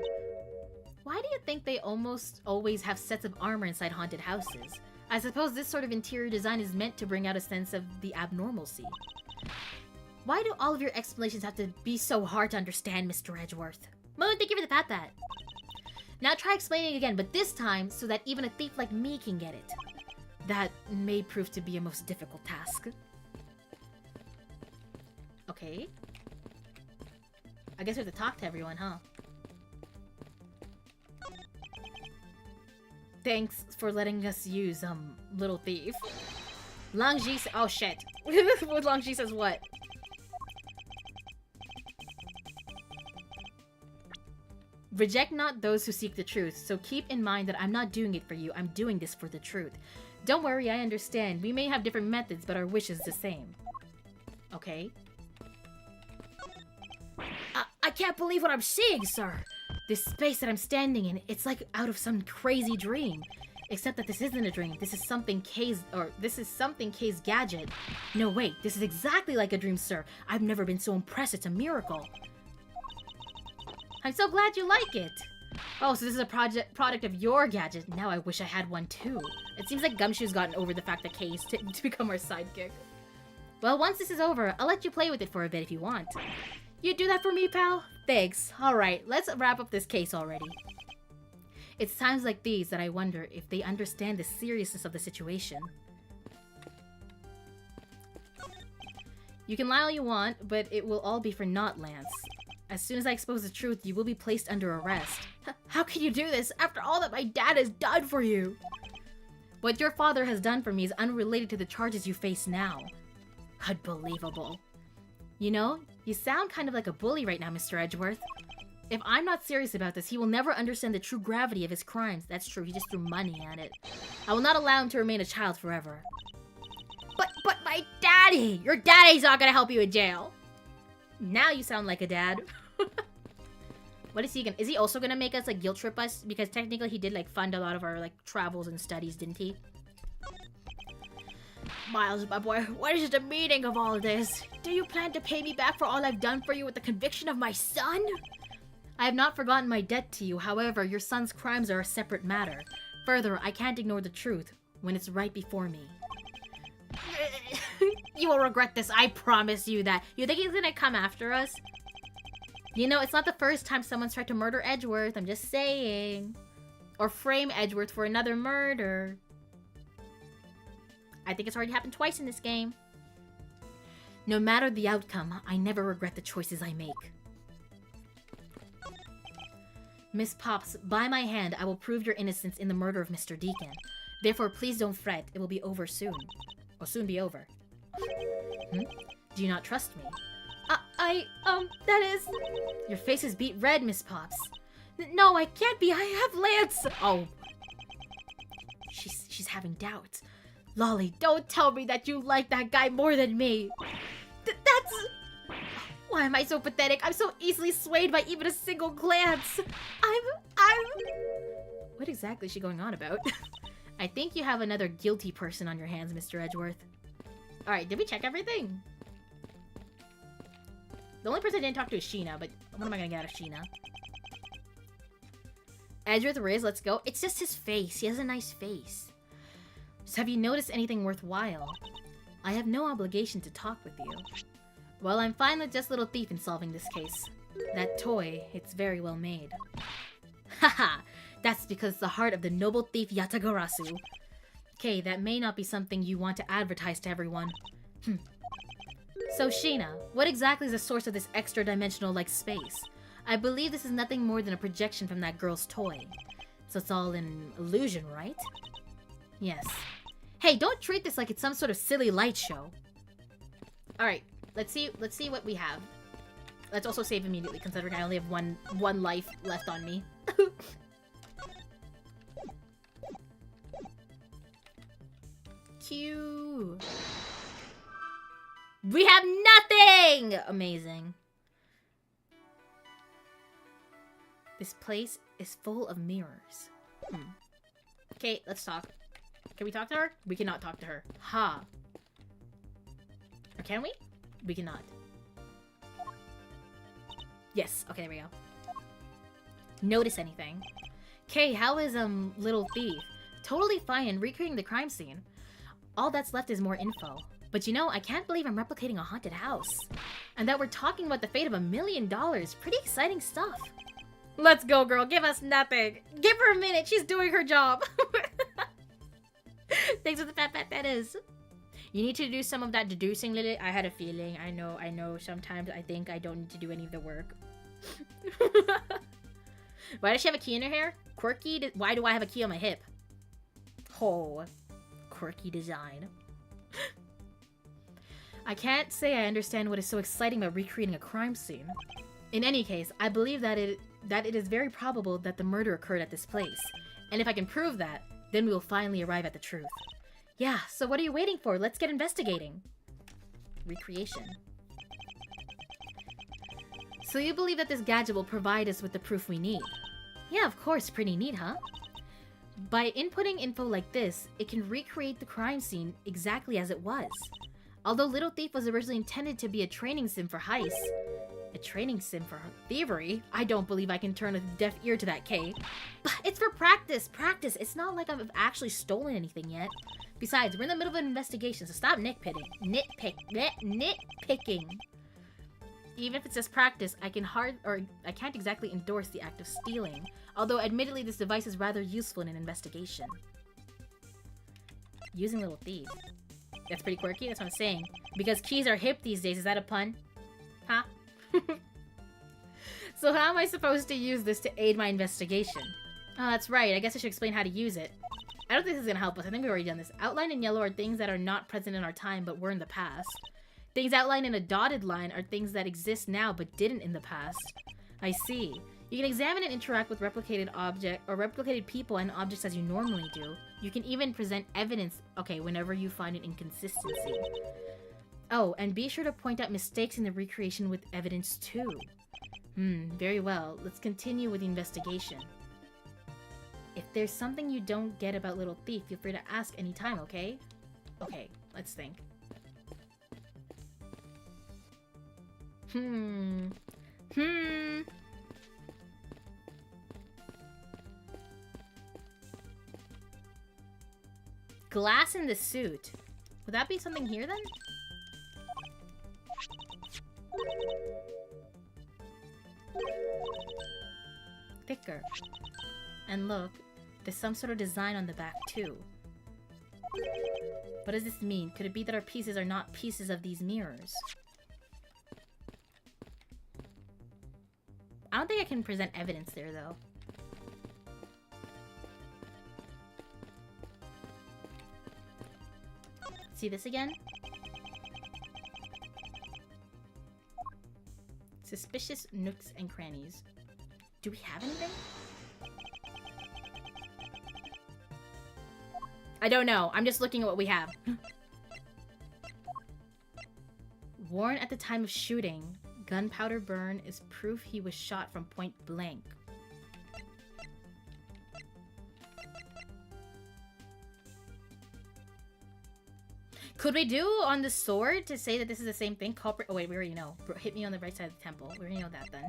Why do you think they almost always have sets of armor inside haunted houses? I suppose this sort of interior design is meant to bring out a sense of the abnormalcy. Why do all of your explanations have to be so hard to understand, Mr. Edgeworth? Moon, thank you for the pat. Now try explaining again, but this time so that even a thief like me can get it. That may prove to be a most difficult task. Okay. I guess we have to talk to everyone, huh? Thanks for letting us use, Little Thief. Longji oh shit. What Longji says what? Reject not those who seek the truth, so keep in mind that I'm not doing it for you, I'm doing this for the truth. Don't worry, I understand. We may have different methods, but our wish is the same. Okay. I can't believe what I'm seeing, sir! This space that I'm standing in, it's like out of some crazy dream. Except that this isn't a dream. This is something K's gadget. No, wait. This is exactly like a dream, sir. I've never been so impressed. It's a miracle. I'm so glad you like it. Oh, so this is a product of your gadget. Now I wish I had one too. It seems like Gumshoe's gotten over the fact that Kay is to become our sidekick. Well, once this is over, I'll let you play with it for a bit if you want. You do that for me, pal? Thanks. Alright, let's wrap up this case already. It's times like these that I wonder if they understand the seriousness of the situation. You can lie all you want, but it will all be for naught, Lance. As soon as I expose the truth, you will be placed under arrest. How can you do this after all that my dad has done for you? What your father has done for me is unrelated to the charges you face now. Unbelievable. You know, you sound kind of like a bully right now, Mr. Edgeworth. If I'm not serious about this, he will never understand the true gravity of his crimes. That's true, he just threw money at it. I will not allow him to remain a child forever. But my daddy! Your daddy's not gonna help you in jail! Now you sound like a dad. What is he gonna... Is he also gonna make us, like, guilt trip us? Because technically he did, like, fund a lot of our, like, travels and studies, didn't he? Miles, my boy, what is the meaning of all this? Do you plan to pay me back for all I've done for you with the conviction of my son? I have not forgotten my debt to you. However, your son's crimes are a separate matter. Further, I can't ignore the truth when it's right before me. You will regret this, I promise you that. You think he's gonna come after us? You know, it's not the first time someone's tried to murder Edgeworth, I'm just saying. Or frame Edgeworth for another murder. I think it's already happened twice in this game. No matter the outcome, I never regret the choices I make. Miss Pops, by my hand, I will prove your innocence in the murder of Mr. Deacon. Therefore, please don't fret. It will be over soon. Or soon be over. Do you not trust me? That is... Your face is beet red, Miss Pops. No, I can't be. I have Lance. Oh. She's having doubts. Lolly, don't tell me that you like that guy more than me. That's... Why am I so pathetic? I'm so easily swayed by even a single glance. What exactly is she going on about? I think you have another guilty person on your hands, Mr. Edgeworth. Alright, did we check everything? The only person I didn't talk to is Sheena, but what am I gonna get out of Sheena? Edgeworth Riz, let's go. It's just his face. He has a nice face. So have you noticed anything worthwhile? I have no obligation to talk with you. Well, I'm fine with just Little Thief in solving this case. That toy, it's very well made. Haha! That's because it's the heart of the noble thief Yatagarasu. Okay, that may not be something you want to advertise to everyone. So Sheena, what exactly is the source of this extra-dimensional-like space? I believe this is nothing more than a projection from that girl's toy. So it's all an illusion, right? Yes. Hey, don't treat this like it's some sort of silly light show. Alright, let's see what we have. Let's also save immediately, considering I only have one life left on me. Q. We have nothing! Amazing. This place is full of mirrors. Okay, let's talk. Can we talk to her? We cannot talk to her. Ha. Or can we? We cannot. Yes. Okay, there we go. Notice anything? Okay, how is, Little Thief? Totally fine in recreating the crime scene. All that's left is more info. But you know, I can't believe I'm replicating a haunted house. And that we're talking about the fate of $1 million. Pretty exciting stuff. Let's go, girl. Give us nothing. Give her a minute. She's doing her job. Thanks for the fat that is. You need to do some of that deducing, Lillith. I had a feeling. I know. Sometimes I think I don't need to do any of the work. Why does she have a key in her hair? Quirky. Why do I have a key on my hip? Oh, quirky design. I can't say I understand what is so exciting about recreating a crime scene. In any case, I believe that it is very probable that the murder occurred at this place. And if I can prove that, then we will finally arrive at the truth. Yeah, so what are you waiting for? Let's get investigating. Recreation. So you believe that this gadget will provide us with the proof we need? Yeah, of course. Pretty neat, huh? By inputting info like this, it can recreate the crime scene exactly as it was. Although Little Thief was originally intended to be a training sim for heists, a training sim for thievery? I don't believe I can turn a deaf ear to that, Kay. But it's for practice, practice. It's not like I've actually stolen anything yet. Besides, we're in the middle of an investigation, so stop nitpicking. Nitpicking. Even if it's just practice, I can't exactly endorse the act of stealing. Although, admittedly, this device is rather useful in an investigation. Using Little Thief. That's pretty quirky, that's what I'm saying. Because keys are hip these days, is that a pun? Huh? So how am I supposed to use this to aid my investigation? Oh, that's right, I guess I should explain how to use it. I don't think this is gonna help us, I think we've already done this. Outlined in yellow are things that are not present in our time, but were in the past. Things outlined in a dotted line are things that exist now, but didn't in the past. I see. You can examine and interact with replicated people and objects as you normally do. You can even present evidence, okay, whenever you find an inconsistency. Oh, and be sure to point out mistakes in the recreation with evidence too. Very well. Let's continue with the investigation. If there's something you don't get about Little Thief, feel free to ask anytime, okay? Okay, let's think. Glass in the suit. Would that be something here then? Thicker. And look, there's some sort of design on the back too. What does this mean? Could it be that our pieces are not pieces of these mirrors? I don't think I can present evidence there though. See this again? Suspicious nooks and crannies. Do we have anything? I don't know. I'm just looking at what we have. Worn at the time of shooting. Gunpowder burn is proof he was shot from point blank. Could we do on the sword to say that this is the same thing? Culprit. Oh wait, we already know. Hit me on the right side of the temple. We already know that then.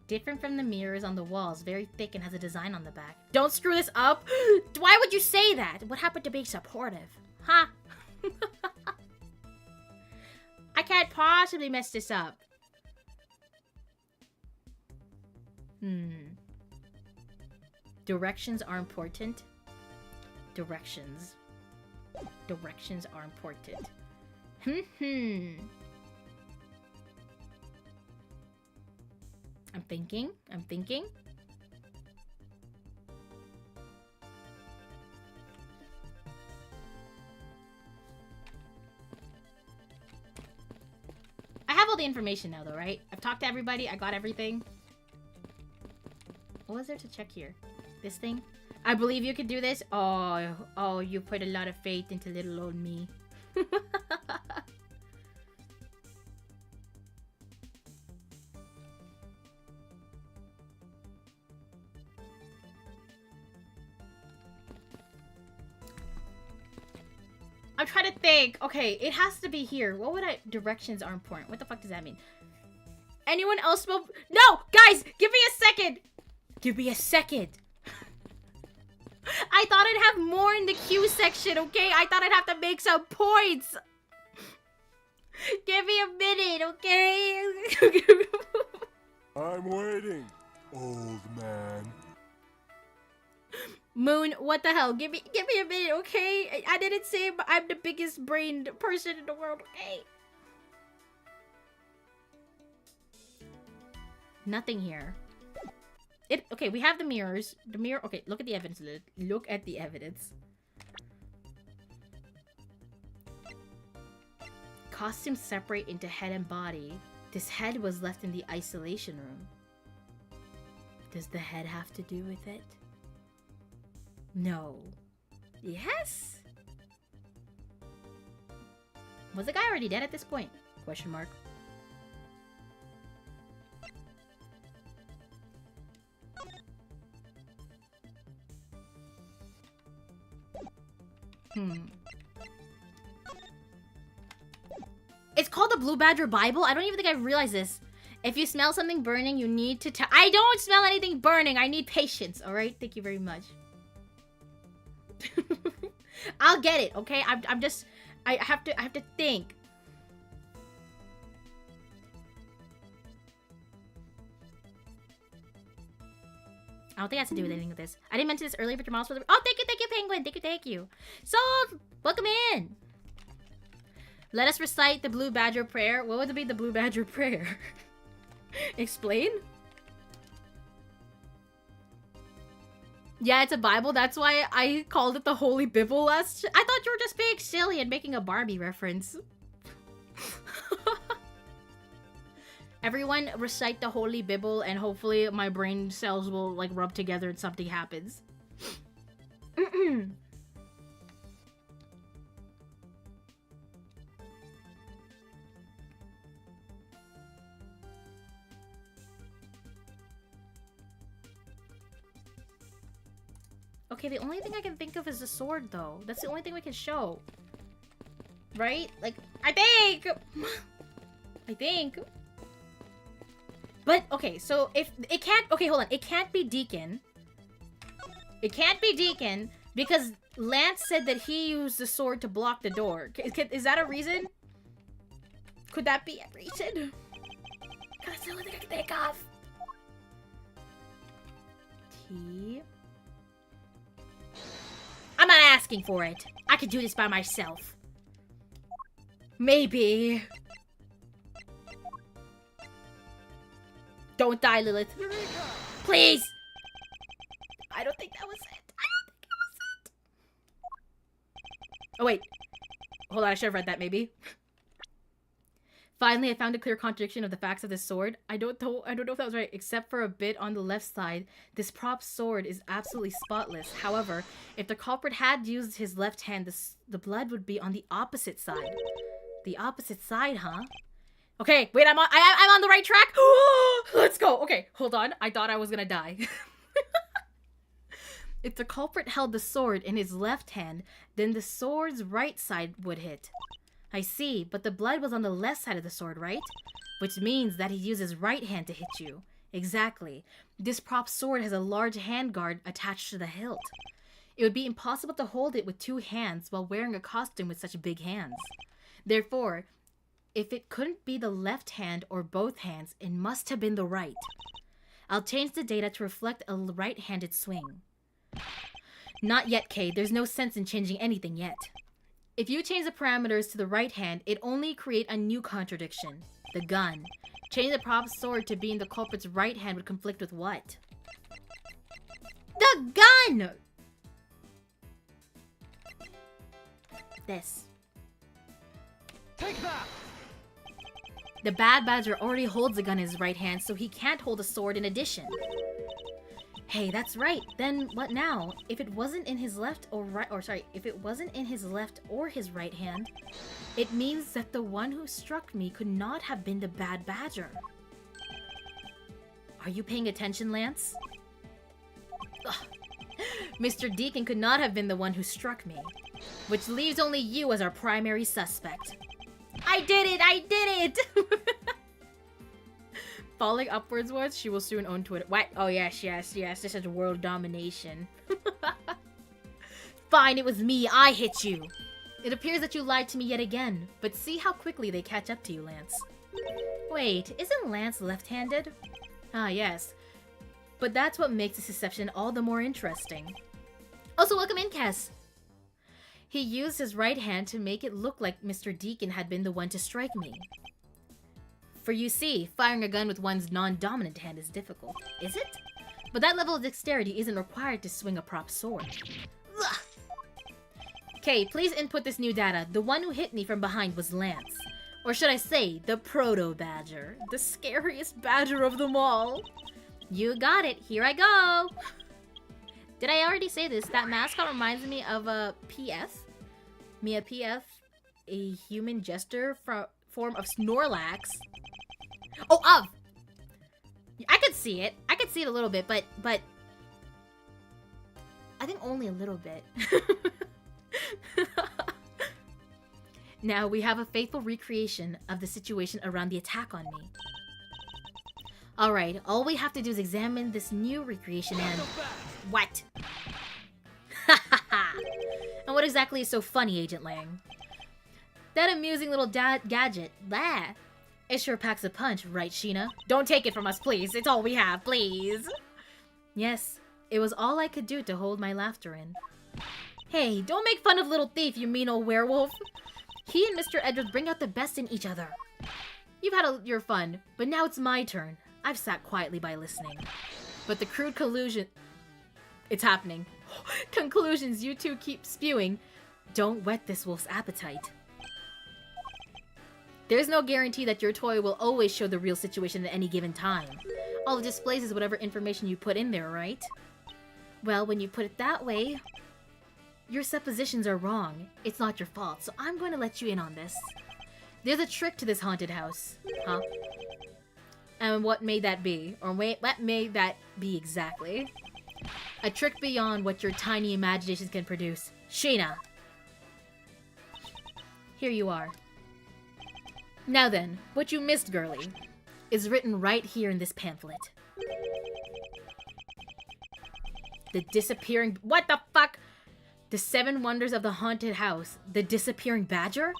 Different from the mirrors on the walls, very thick and has a design on the back. Don't screw this up! Why would you say that? What happened to being supportive? Huh? I can't possibly mess this up. Directions are important. Directions. Directions are important. I'm thinking. I have all the information now though, right? I've talked to everybody, I got everything. What was there to check here? This thing? I believe you can do this? Oh, you put a lot of faith into little old me. I'm trying to think. Okay, it has to be here. What would I... Directions are important. What the fuck does that mean? Anyone else smoke? No! Guys! Give me a second! Give me a second! I thought I'd have more in the Q section, okay? I thought I'd have to make some points! Give me a minute, okay? I'm waiting, old man. Moon, what the hell? Give me a minute, okay? I didn't say I'm the biggest brained person in the world, okay? Nothing here. Okay, we have the mirrors. The mirror. Okay, look at the evidence. Look at the evidence. Costumes separate into head and body. This head was left in the isolation room. Does the head have to do with it? No. Yes? Was the guy already dead at this point? Question mark. It's called the Blue Badger Bible? I don't even think I realized this. If you smell something burning, you need to I don't smell anything burning. I need patience, alright? Thank you very much. I'll get it, okay? I'm just... I have to think. I don't think it has to do with anything with this. I didn't mention this earlier, but your mom's for the... Oh, thank you, Penguin. Thank you. So, welcome in. Let us recite the Blue Badger prayer. What would be the Blue Badger prayer? Explain? Yeah, it's a Bible. That's why I called it the Holy Bible last... I thought you were just being silly and making a Barbie reference. Everyone recite the Holy Bible and hopefully my brain cells will like rub together and something happens. Okay, the only thing I can think of is the sword though. That's the only thing we can show. Right? Like, I think! But, okay, so if it can't... Okay, hold on. It can't be Deacon. It can't be Deacon because Lance said that he used the sword to block the door. Is that a reason? Could that be a reason? That's the only thing I can think of. T. I'm not asking for it. I could do this by myself. Maybe. Don't die, Lillith. Please! I don't think that was it. Oh, wait. Hold on, I should have read that, maybe. Finally, I found a clear contradiction of the facts of this sword. I don't know if that was right, except for a bit on the left side. This prop sword is absolutely spotless. However, if the culprit had used his left hand, the blood would be on the opposite side. The opposite side, huh? Okay, wait, I'm on the right track. Let's go. Okay, hold on. I thought I was gonna die. If the culprit held the sword in his left hand, then the sword's right side would hit. I see, but the blood was on the left side of the sword, right? Which means that he used his right hand to hit you. Exactly. This prop sword has a large handguard attached to the hilt. It would be impossible to hold it with two hands while wearing a costume with such big hands. Therefore, if it couldn't be the left hand or both hands, it must have been the right. I'll change the data to reflect a right-handed swing. Not yet, Kay. There's no sense in changing anything yet. If you change the parameters to the right hand, it only create a new contradiction. The gun. Change the prop sword to be in the culprit's right hand would conflict with what? The gun! This. Take that! The bad badger already holds a gun in his right hand, so he can't hold a sword in addition. Hey, that's right. Then what now? If it wasn't in his left or right, if it wasn't in his left or his right hand, it means that the one who struck me could not have been the bad badger. Are you paying attention, Lance? Ugh. Mr. Deacon could not have been the one who struck me, which leaves only you as our primary suspect. I did it! I did it! Falling upwards was, she will soon own Twitter. What? Oh, yes. This is world domination. Fine, it was me. I hit you. It appears that you lied to me yet again, but see how quickly they catch up to you, Lance. Wait, isn't Lance left-handed? Ah, yes. But that's what makes this deception all the more interesting. Also, welcome in, Cass. He used his right hand to make it look like Mr. Deacon had been the one to strike me. For you see, firing a gun with one's non-dominant hand is difficult, is it? But that level of dexterity isn't required to swing a prop sword. Ugh. Okay, please input this new data. The one who hit me from behind was Lance. Or should I say, the proto-badger. The scariest badger of them all. You got it. Here I go. Did I already say this? That mascot reminds me of a PF. Mia PF, a human jester form of Snorlax. Oh, I could see it. I could see it a little bit, but I think only a little bit. Now we have a faithful recreation of the situation around the attack on me. Alright, all we have to do is examine this new recreation and... What? And what exactly is so funny, Agent Lang? That amusing little gadget, blah. It sure packs a punch, right, Sheena? Don't take it from us, please. It's all we have, please. Yes, it was all I could do to hold my laughter in. Hey, don't make fun of little thief, you mean old werewolf. He and Mr. Edgeworth bring out the best in each other. You've had your fun, but now it's my turn. I've sat quietly by listening. But the crude collusion... It's happening. Conclusions you two keep spewing don't whet this wolf's appetite. There's no guarantee that your toy will always show the real situation at any given time. All it displays is whatever information you put in there, right? Well, when you put it that way, your suppositions are wrong. It's not your fault, so I'm going to let you in on this. There's a trick to this haunted house. Huh? And what may that be? Or wait, what may that be exactly? A trick beyond what your tiny imaginations can produce. Sheena! Here you are. Now then, what you missed, girlie, is written right here in this pamphlet. The disappearing... What the fuck? The 7 wonders of the haunted house. The disappearing badger?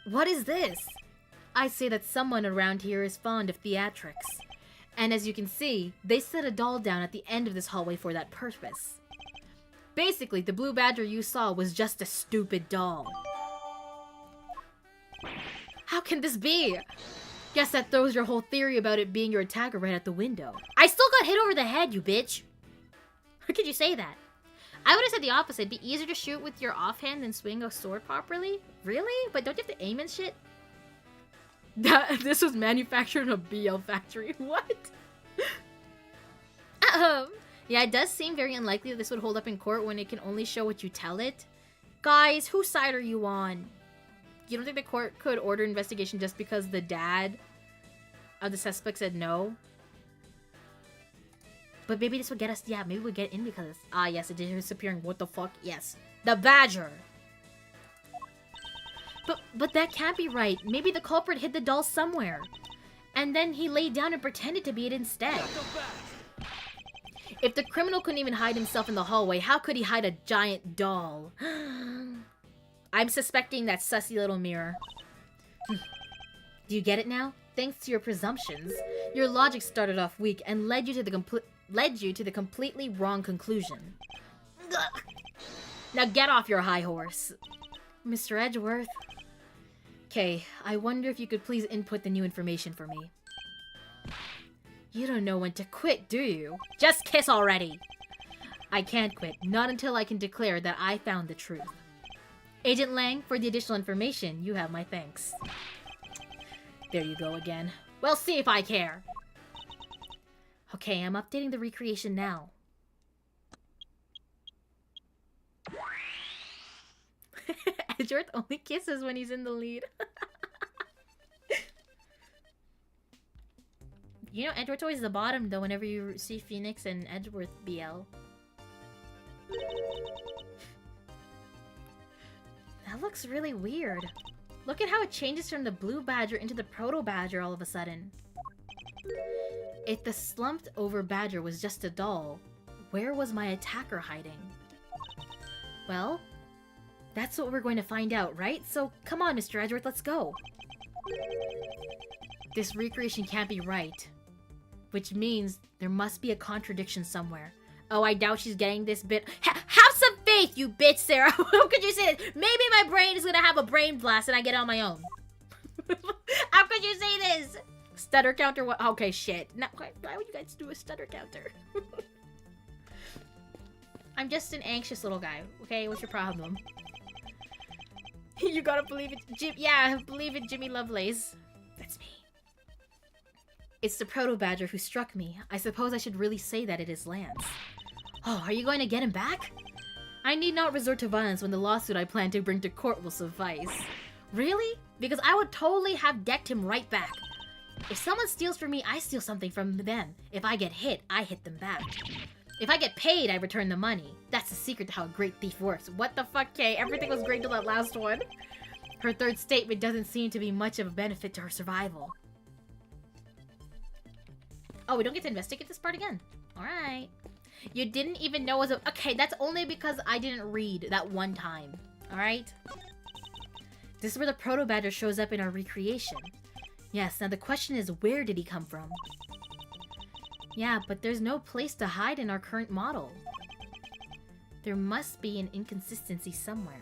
What is this? I say that someone around here is fond of theatrics. And as you can see, they set a doll down at the end of this hallway for that purpose. Basically, the blue badger you saw was just a stupid doll. How can this be? Guess that throws your whole theory about it being your attacker right out the window. I still got hit over the head, you bitch! How could you say that? I would have said the opposite. It'd be easier to shoot with your offhand than swing a sword properly? Really? But don't you have to aim and shit? This was manufactured in a BL factory. What? Yeah, it does seem very unlikely that this would hold up in court when it can only show what you tell it. Guys, whose side are you on? You don't think the court could order investigation just because the dad of the suspect said no? But maybe this would get us, yeah, maybe we'll get in because, yes, it is disappearing. What the fuck? Yes. The badger! But that can't be right. Maybe the culprit hid the doll somewhere. And then he laid down and pretended to be it instead. If the criminal couldn't even hide himself in the hallway, how could he hide a giant doll? I'm suspecting that sussy little mirror. Do you get it now? Thanks to your presumptions, your logic started off weak and led you to the completely wrong conclusion. Now get off your high horse. Mr. Edgeworth. Okay, I wonder if you could please input the new information for me. You don't know when to quit, do you? Just kiss already! I can't quit, not until I can declare that I found the truth. Agent Lang, for the additional information, you have my thanks. There you go again. Well, see if I care! Okay, I'm updating the recreation now. Edgeworth only kisses when he's in the lead. You know, Edgeworth always the bottom, though, whenever you see Phoenix and Edgeworth BL. That looks really weird. Look at how it changes from the blue badger into the proto badger all of a sudden. If the slumped over badger was just a doll, where was my attacker hiding? Well, that's what we're going to find out, right? So come on, Mr. Edgeworth, let's go. This recreation can't be right. Which means there must be a contradiction somewhere. Oh, I doubt she's getting this bit. Have some faith, you bitch, Sarah. How could you say this? Maybe my brain is gonna have a brain blast and I get it on my own. How could you say this? Stutter counter? What? Okay, shit. Why would you guys do a stutter counter? I'm just an anxious little guy. Okay, what's your problem? You gotta believe it, yeah, believe it, Jimmy Lovelace. That's me. It's the proto-badger who struck me. I suppose I should really say that it is Lance. Oh, are you going to get him back? I need not resort to violence when the lawsuit I plan to bring to court will suffice. Really? Because I would totally have decked him right back. If someone steals from me, I steal something from them. If I get hit, I hit them back. If I get paid, I return the money. That's the secret to how a great thief works. What the fuck, Kay? Everything was great till that last one. Her third statement doesn't seem to be much of a benefit to her survival. Oh, we don't get to investigate this part again. Alright. You didn't even know it was a... Okay, that's only because I didn't read that one time. Alright? This is where the proto-badger shows up in our recreation. Yes, now the question is, where did he come from? Yeah, but there's no place to hide in our current model. There must be an inconsistency somewhere.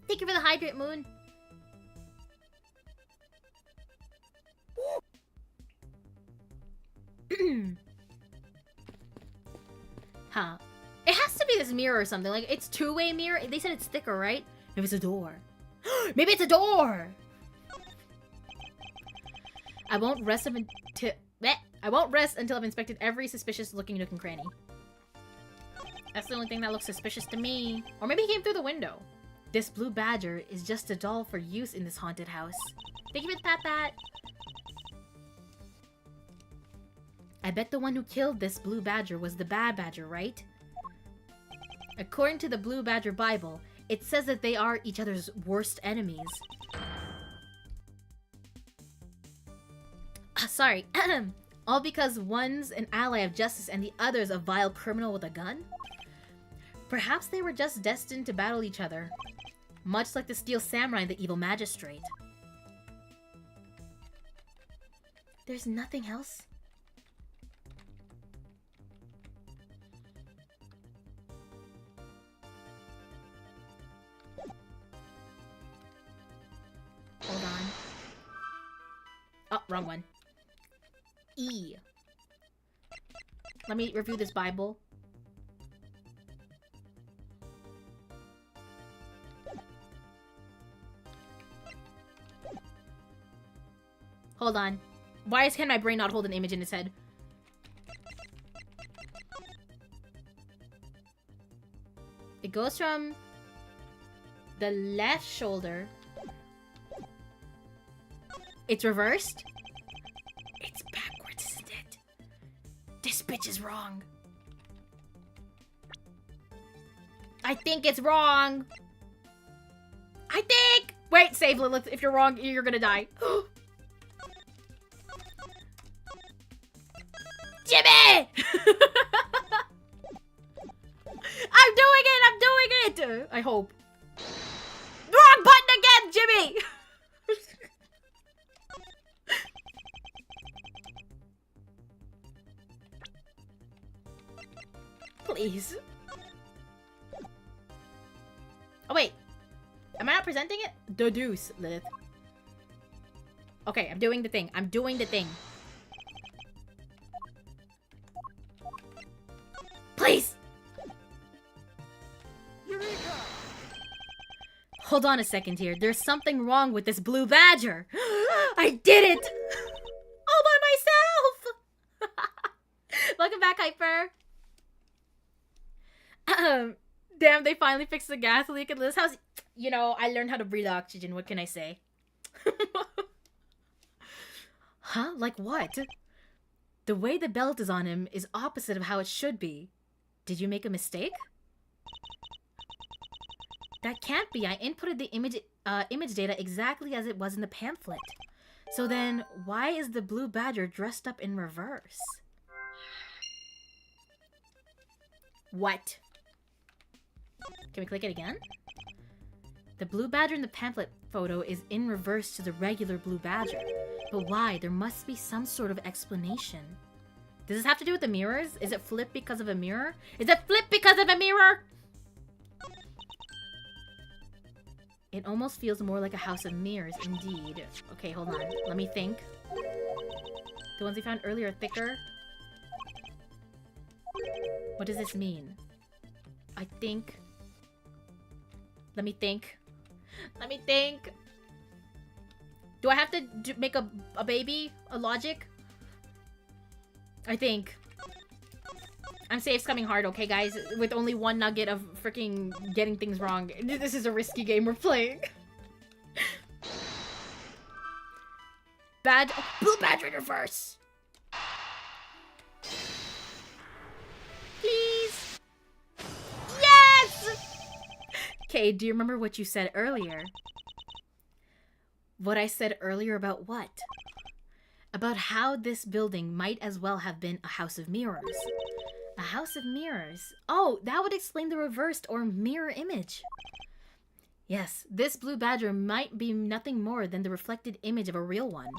Thank you for the hydrate, Moon. Huh. It has to be this mirror or something. Like, it's two-way mirror. They said it's thicker, right? Maybe it's a door. Maybe it's a door! I won't rest until I've inspected every suspicious-looking nook and cranny. That's the only thing that looks suspicious to me. Or maybe he came through the window. This blue badger is just a doll for use in this haunted house. Thank you for the pat-pat. I bet the one who killed this blue badger was the bad badger, right? According to the Blue Badger Bible, it says that they are each other's worst enemies. Sorry. All because one's an ally of justice and the other's a vile criminal with a gun? Perhaps they were just destined to battle each other. Much like the Steel Samurai and the Evil Magistrate. There's nothing else? Hold on. Oh, wrong one. E. Let me review this Bible. Hold on. Why can my brain not hold an image in its head? It goes from the left shoulder. It's reversed? It's backwards, isn't it? This bitch is wrong. I think it's wrong. I think! Wait, save Lillith. If you're wrong, you're gonna die. Jimmy! I'm doing it! I hope. Wrong button again, Jimmy! Please. Oh, wait. Am I not presenting it? Deduce, Lilith. Okay, I'm doing the thing. Please! Eureka! Hold on a second here. There's something wrong with this blue badger. I did it! All by myself! Welcome back, Hyper. Damn, they finally fixed the gas leak at Liz's house. You know, I learned how to breathe oxygen. What can I say? Huh? Like what? The way the belt is on him is opposite of how it should be. Did you make a mistake? That can't be. I inputted the image data exactly as it was in the pamphlet. So then, why is the blue badger dressed up in reverse? What? Can we click it again? The blue badger in the pamphlet photo is in reverse to the regular blue badger. But why? There must be some sort of explanation. Does this have to do with the mirrors? Is it flipped because of a mirror? Is it flipped because of a mirror? It almost feels more like a house of mirrors, indeed. Okay, hold on. Let me think. The ones we found earlier are thicker. What does this mean? I think... Let me think. Do I have to make a baby? A logic? I think. I'm safe coming hard, okay, guys? With only one nugget of freaking getting things wrong. This is a risky game we're playing. Blue badger in reverse! Please! Yes! Kay, do you remember what you said earlier? What I said earlier about what? About how this building might as well have been a house of mirrors. A house of mirrors. Oh, that would explain the reversed or mirror image. Yes, this blue badger might be nothing more than the reflected image of a real one.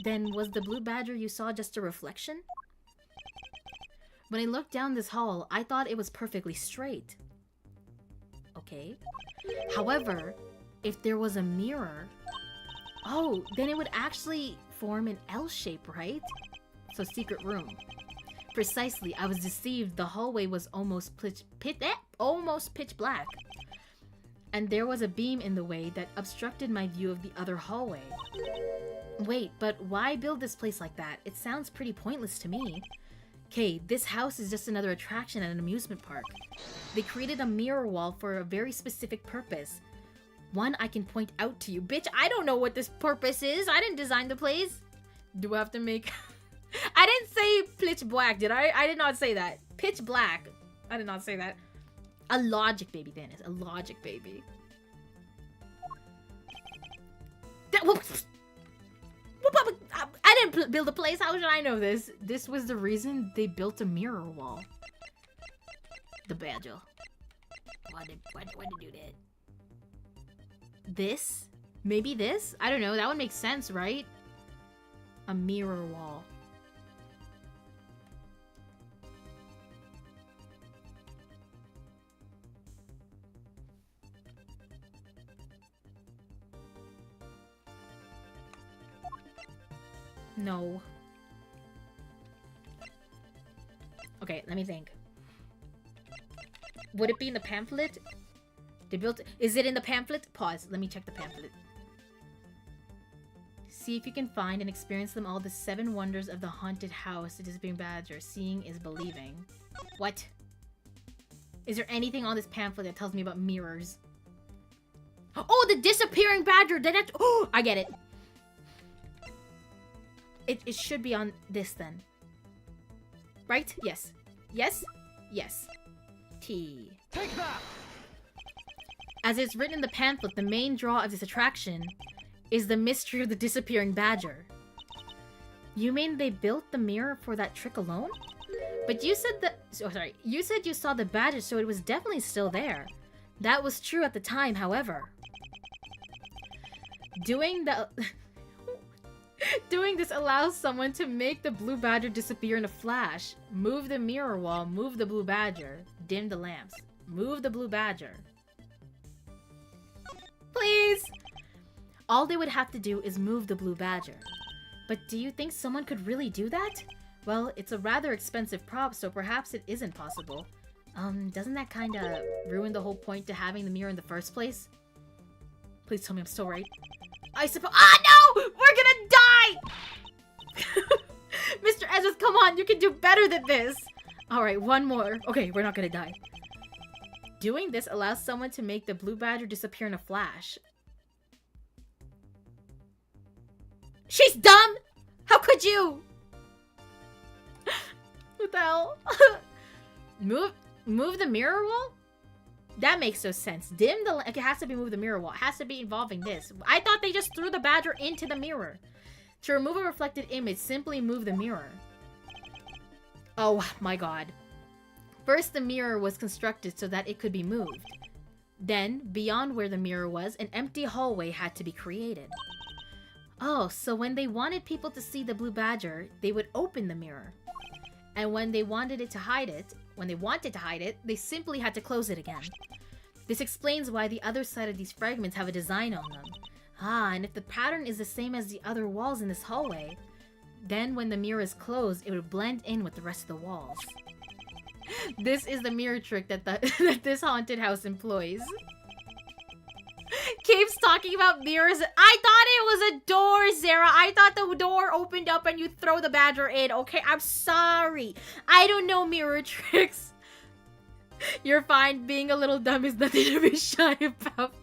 Then was the blue badger you saw just a reflection? When I looked down this hall, I thought it was perfectly straight. Okay. However, if there was a mirror... Oh, then it would actually form an L shape, right? So secret room. Precisely, I was deceived. The hallway was almost pitch black. And there was a beam in the way that obstructed my view of the other hallway. Wait, but why build this place like that? It sounds pretty pointless to me. Okay, this house is just another attraction at an amusement park. They created a mirror wall for a very specific purpose. One I can point out to you. Bitch, I don't know what this purpose is. I didn't design the place. Do I have to make... I didn't say pitch black, did I? I did not say that. Pitch black. I did not say that. A logic baby, Dennis. A logic baby. I didn't build a place. How should I know this? This was the reason they built a mirror wall. The badger. Why did do that? This? Maybe this? I don't know. That would make sense, right? A mirror wall. No. Okay, let me think. Would it be in the pamphlet? They built... Is it in the pamphlet? Pause. Let me check the pamphlet. See if you can find and experience them all. The 7 wonders of the haunted house. The disappearing badger. Seeing is believing. What? Is there anything on this pamphlet that tells me about mirrors? Oh, the disappearing badger! Oh, I get it. It should be on this then. Right? Yes. Yes? Yes. T. Take that! As it's written in the pamphlet, the main draw of this attraction is the mystery of the disappearing badger. You mean they built the mirror for that trick alone? But you said that... Oh, sorry. You said you saw the badger, so it was definitely still there. That was true at the time, however. Doing this allows someone to make the blue badger disappear in a flash. Move the mirror wall, move the blue badger. Dim the lamps. Move the blue badger. Please! All they would have to do is move the blue badger. But do you think someone could really do that? Well, it's a rather expensive prop, so perhaps it isn't possible. Doesn't that kinda ruin the whole point to having the mirror in the first place? Please tell me I'm still right. I suppose- Ah, no! We're gonna die! Mr. Ezra, come on, you can do better than this! Alright, one more. Okay, we're not gonna die. Doing this allows someone to make the blue badger disappear in a flash. She's dumb! How could you? What the hell? Move the mirror wall? That makes no sense. Dim the... It has to be move the mirror wall. It has to be involving this. I thought they just threw the badger into the mirror. To remove a reflected image, simply move the mirror. Oh my god. First, the mirror was constructed so that it could be moved. Then, beyond where the mirror was, an empty hallway had to be created. Oh, so when they wanted people to see the blue badger, they would open the mirror. And when they wanted to hide it, they simply had to close it again. This explains why the other side of these fragments have a design on them. Ah, and if the pattern is the same as the other walls in this hallway, then when the mirror is closed, it would blend in with the rest of the walls. This is the mirror trick that this haunted house employs. Keeps talking about mirrors. I thought it was a door, Sarah. I thought the door opened up and you throw the badger in. Okay, I'm sorry. I don't know mirror tricks. You're fine. Being a little dumb is nothing to be shy about.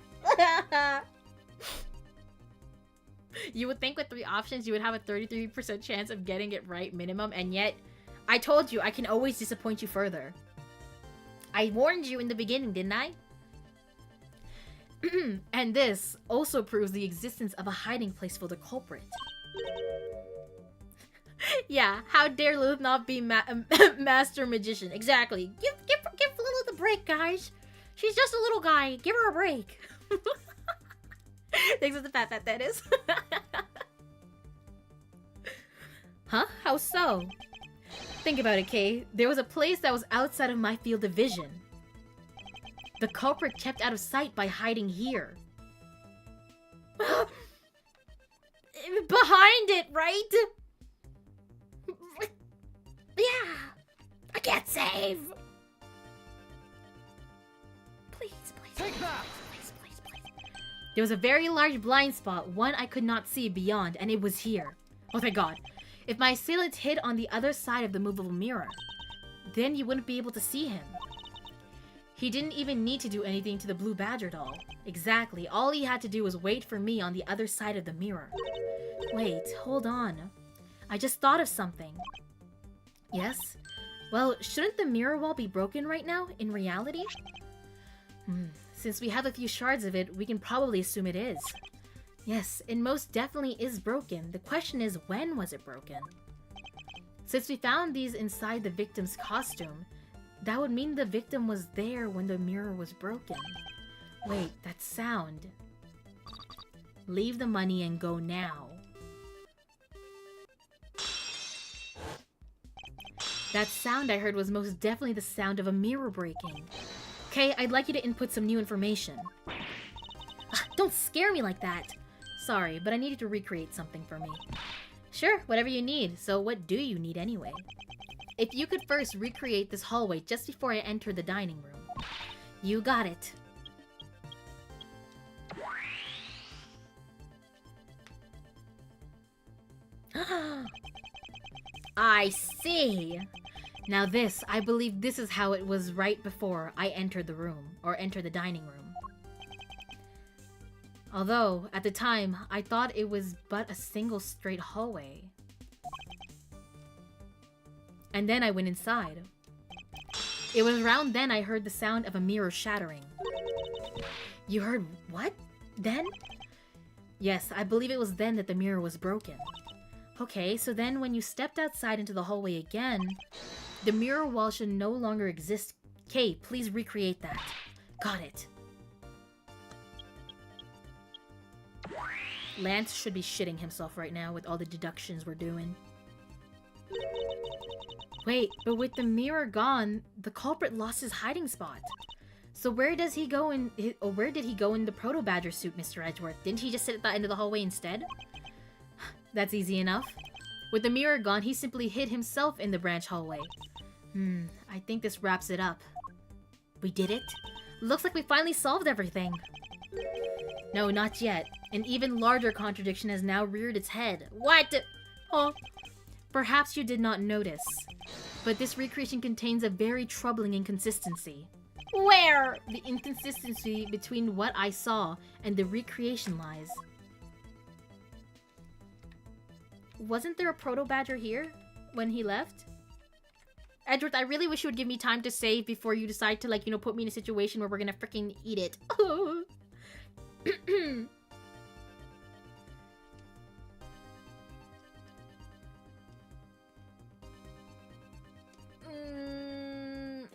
You would think with 3 options you would have a 33% chance of getting it right minimum, and yet I told you I can always disappoint you further. I warned you in the beginning, didn't I? And this also proves the existence of a hiding place for the culprit. Yeah, how dare Lillith not be master magician? Exactly. Give Lillith a break, guys. She's just a little guy. Give her a break. Thanks for the fat that is. Huh? How so? Think about it, Kay. There was a place that was outside of my field of vision. The culprit kept out of sight by hiding here. Behind it, right? Yeah. I can't save. Please. Take that! Please. There was a very large blind spot, one I could not see beyond, and it was here. Oh, thank God. If my assailant hid on the other side of the movable mirror, then you wouldn't be able to see him. He didn't even need to do anything to the blue badger doll. Exactly, all he had to do was wait for me on the other side of the mirror. Wait, hold on. I just thought of something. Yes? Well, shouldn't the mirror wall be broken right now, in reality? Since we have a few shards of it, we can probably assume it is. Yes, it most definitely is broken. The question is, when was it broken? Since we found these inside the victim's costume, that would mean the victim was there when the mirror was broken. Wait, that sound. Leave the money and go now. That sound I heard was most definitely the sound of a mirror breaking. Okay, I'd like you to input some new information. Don't scare me like that! Sorry, but I needed to recreate something for me. Sure, whatever you need. So what do you need anyway? If you could first recreate this hallway just before I enter the dining room. You got it. I see! Now this, I believe this is how it was right before I entered the room, or entered the dining room. Although, at the time, I thought it was but a single straight hallway. And then I went inside. It was around then I heard the sound of a mirror shattering. You heard what? Then? Yes, I believe it was then that the mirror was broken. Okay, so then when you stepped outside into the hallway again, the mirror wall should no longer exist. Kay, please recreate that. Got it. Lance should be shitting himself right now with all the deductions we're doing. Wait, but with the mirror gone, the culprit lost his hiding spot. So where does he go in? Where did he go in the Proto Badger suit, Mr. Edgeworth? Didn't he just sit at the end of the hallway instead? That's easy enough. With the mirror gone, he simply hid himself in the branch hallway. I think this wraps it up. We did it? Looks like we finally solved everything. No, not yet. An even larger contradiction has now reared its head. What? Oh. Perhaps you did not notice, but this recreation contains a very troubling inconsistency. Where? The inconsistency between what I saw and the recreation lies. Wasn't there a Proto-Badger here when he left? Edgeworth, I really wish you would give me time to save before you decide to, like, you know, put me in a situation where we're gonna freaking eat it.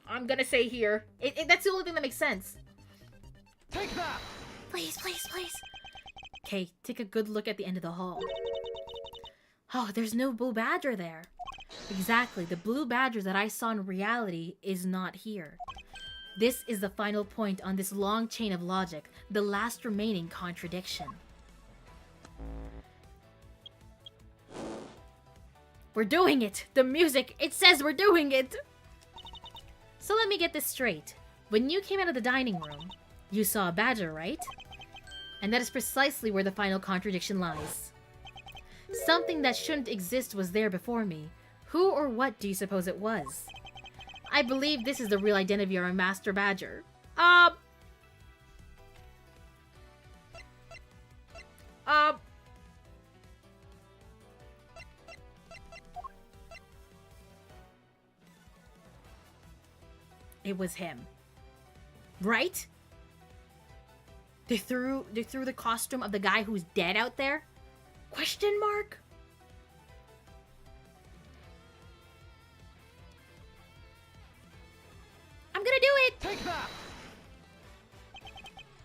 I'm gonna say here. That's the only thing that makes sense. Take that! Please. Okay, take a good look at the end of the hall. Oh, there's no blue badger there. Exactly, the blue badger that I saw in reality is not here. This is the final point on this long chain of logic, the last remaining contradiction. We're doing it! The music, it says we're doing it! So let me get this straight. When you came out of the dining room, you saw a badger, right? And that is precisely where the final contradiction lies. Something that shouldn't exist was there before me. Who or what do you suppose it was? I believe this is the real identity of our Master Badger. It was him. Right? They threw the costume of the guy who's dead out there? Question mark? I'm gonna do it! Take that!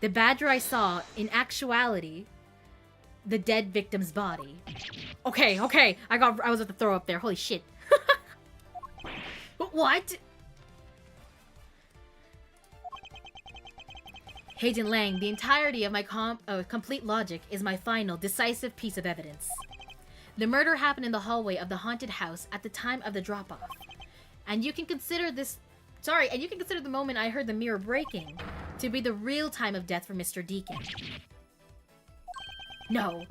The badger I saw, in actuality, the dead victim's body. Okay, okay. I was at the throw up there. Holy shit. What? Agent Lang, the entirety of my complete logic is my final, decisive piece of evidence. The murder happened in the hallway of the haunted house at the time of the drop-off. And you can consider the moment I heard the mirror breaking to be the real time of death for Mr. Deacon. No,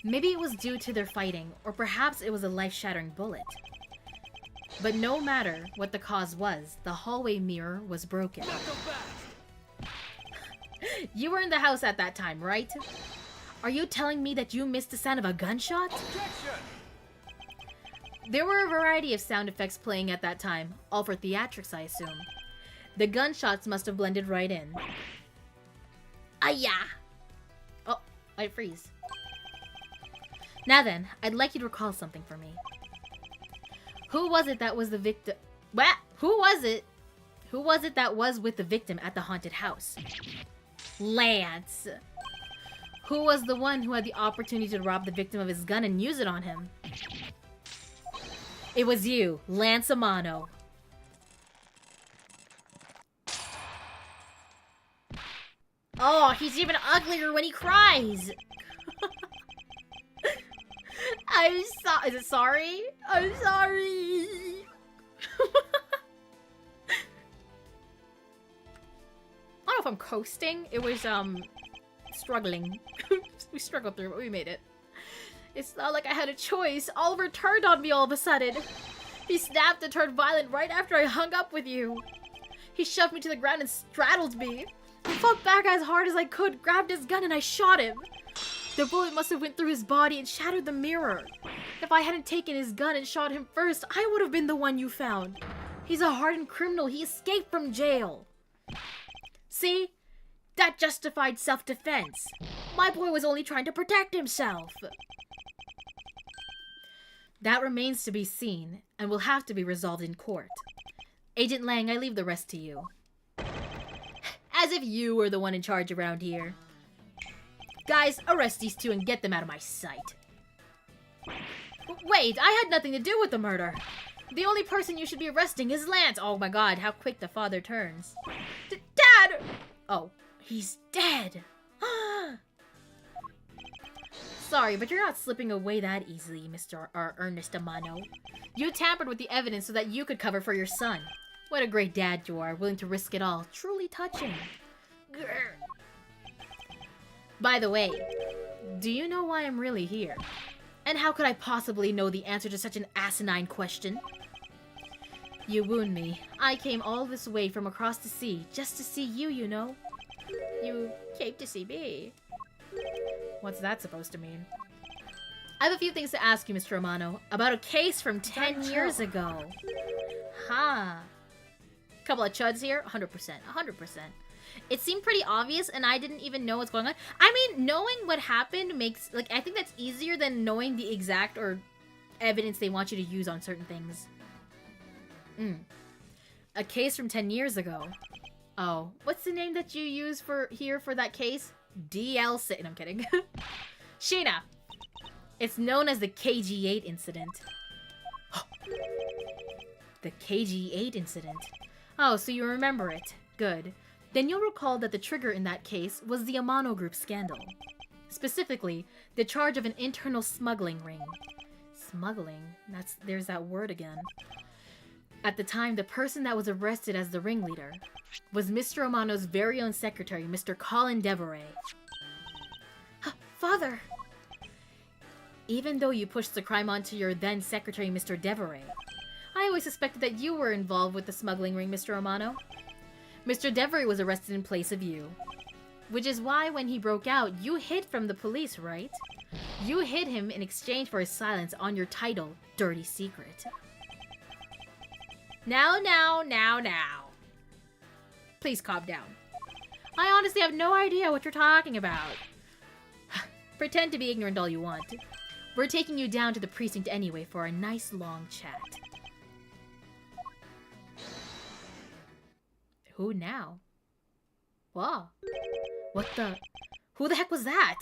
maybe it was due to their fighting, or perhaps it was a life-shattering bullet. But no matter what the cause was, the hallway mirror was broken. You were in the house at that time, right? Are you telling me that you missed the sound of a gunshot? Objection! There were a variety of sound effects playing at that time, all for theatrics, I assume. The gunshots must have blended right in. Ah-ya! Oh, I freeze. Now then, I'd like you to recall something for me. Who was it that was the victim? What? Who was it that was with the victim at the haunted house? Lance. Who was the one who had the opportunity to rob the victim of his gun and use it on him? It was you, Lance Amano. Oh, he's even uglier when he cries. Is it sorry? I'm sorry. I don't know if I'm coasting. It was, struggling. We struggled through it, but we made it. It's not like I had a choice. Oliver turned on me all of a sudden. He snapped and turned violent right after I hung up with you. He shoved me to the ground and straddled me. I fought back as hard as I could, grabbed his gun, and I shot him. The bullet must have went through his body and shattered the mirror. If I hadn't taken his gun and shot him first, I would have been the one you found. He's a hardened criminal. He escaped from jail. See? That justified self-defense. My boy was only trying to protect himself. That remains to be seen, and will have to be resolved in court. Agent Lang, I leave the rest to you. As if you were the one in charge around here. Guys, arrest these two and get them out of my sight. Wait, I had nothing to do with the murder. The only person you should be arresting is Lance. Oh my god, how quick the father turns. Dad! Oh, he's dead. Sorry, but you're not slipping away that easily, Mr. Ernest Amano. You tampered with the evidence so that you could cover for your son. What a great dad you are, willing to risk it all. Truly touching. Grr. By the way, do you know why I'm really here? And how could I possibly know the answer to such an asinine question? You wound me. I came all this way from across the sea just to see you, you know. You came to see me. What's that supposed to mean? I have a few things to ask you, Mr. Amano, about a case from 10 years ago. Ha. Couple of chuds here? 100%. 100%. It seemed pretty obvious, and I didn't even know what's going on. I mean, knowing what happened makes... Like, I think that's easier than knowing the exact or evidence they want you to use on certain things. A case from 10 years ago. Oh, what's the name that you use for that case? DLC. No, I'm kidding. Sheena. It's known as the KG-8 incident. The KG-8 incident. Oh, so you remember it. Good. Then you'll recall that the trigger in that case was the Amano Group scandal. Specifically, the charge of an internal smuggling ring. Smuggling? There's that word again. At the time, the person that was arrested as the ringleader was Mr. Amano's very own secretary, Mr. Colin Deveray. Father! Even though you pushed the crime onto your then secretary, Mr. Deveray, I always suspected that you were involved with the smuggling ring, Mr. Amano. Mr. Deveray was arrested in place of you. Which is why when he broke out, you hid from the police, right? You hid him in exchange for his silence on your title, Dirty Secret. Now. Please calm down. I honestly have no idea what you're talking about. Pretend to be ignorant all you want. We're taking you down to the precinct anyway for a nice long chat. Who now? Whoa. What the? Who the heck was that?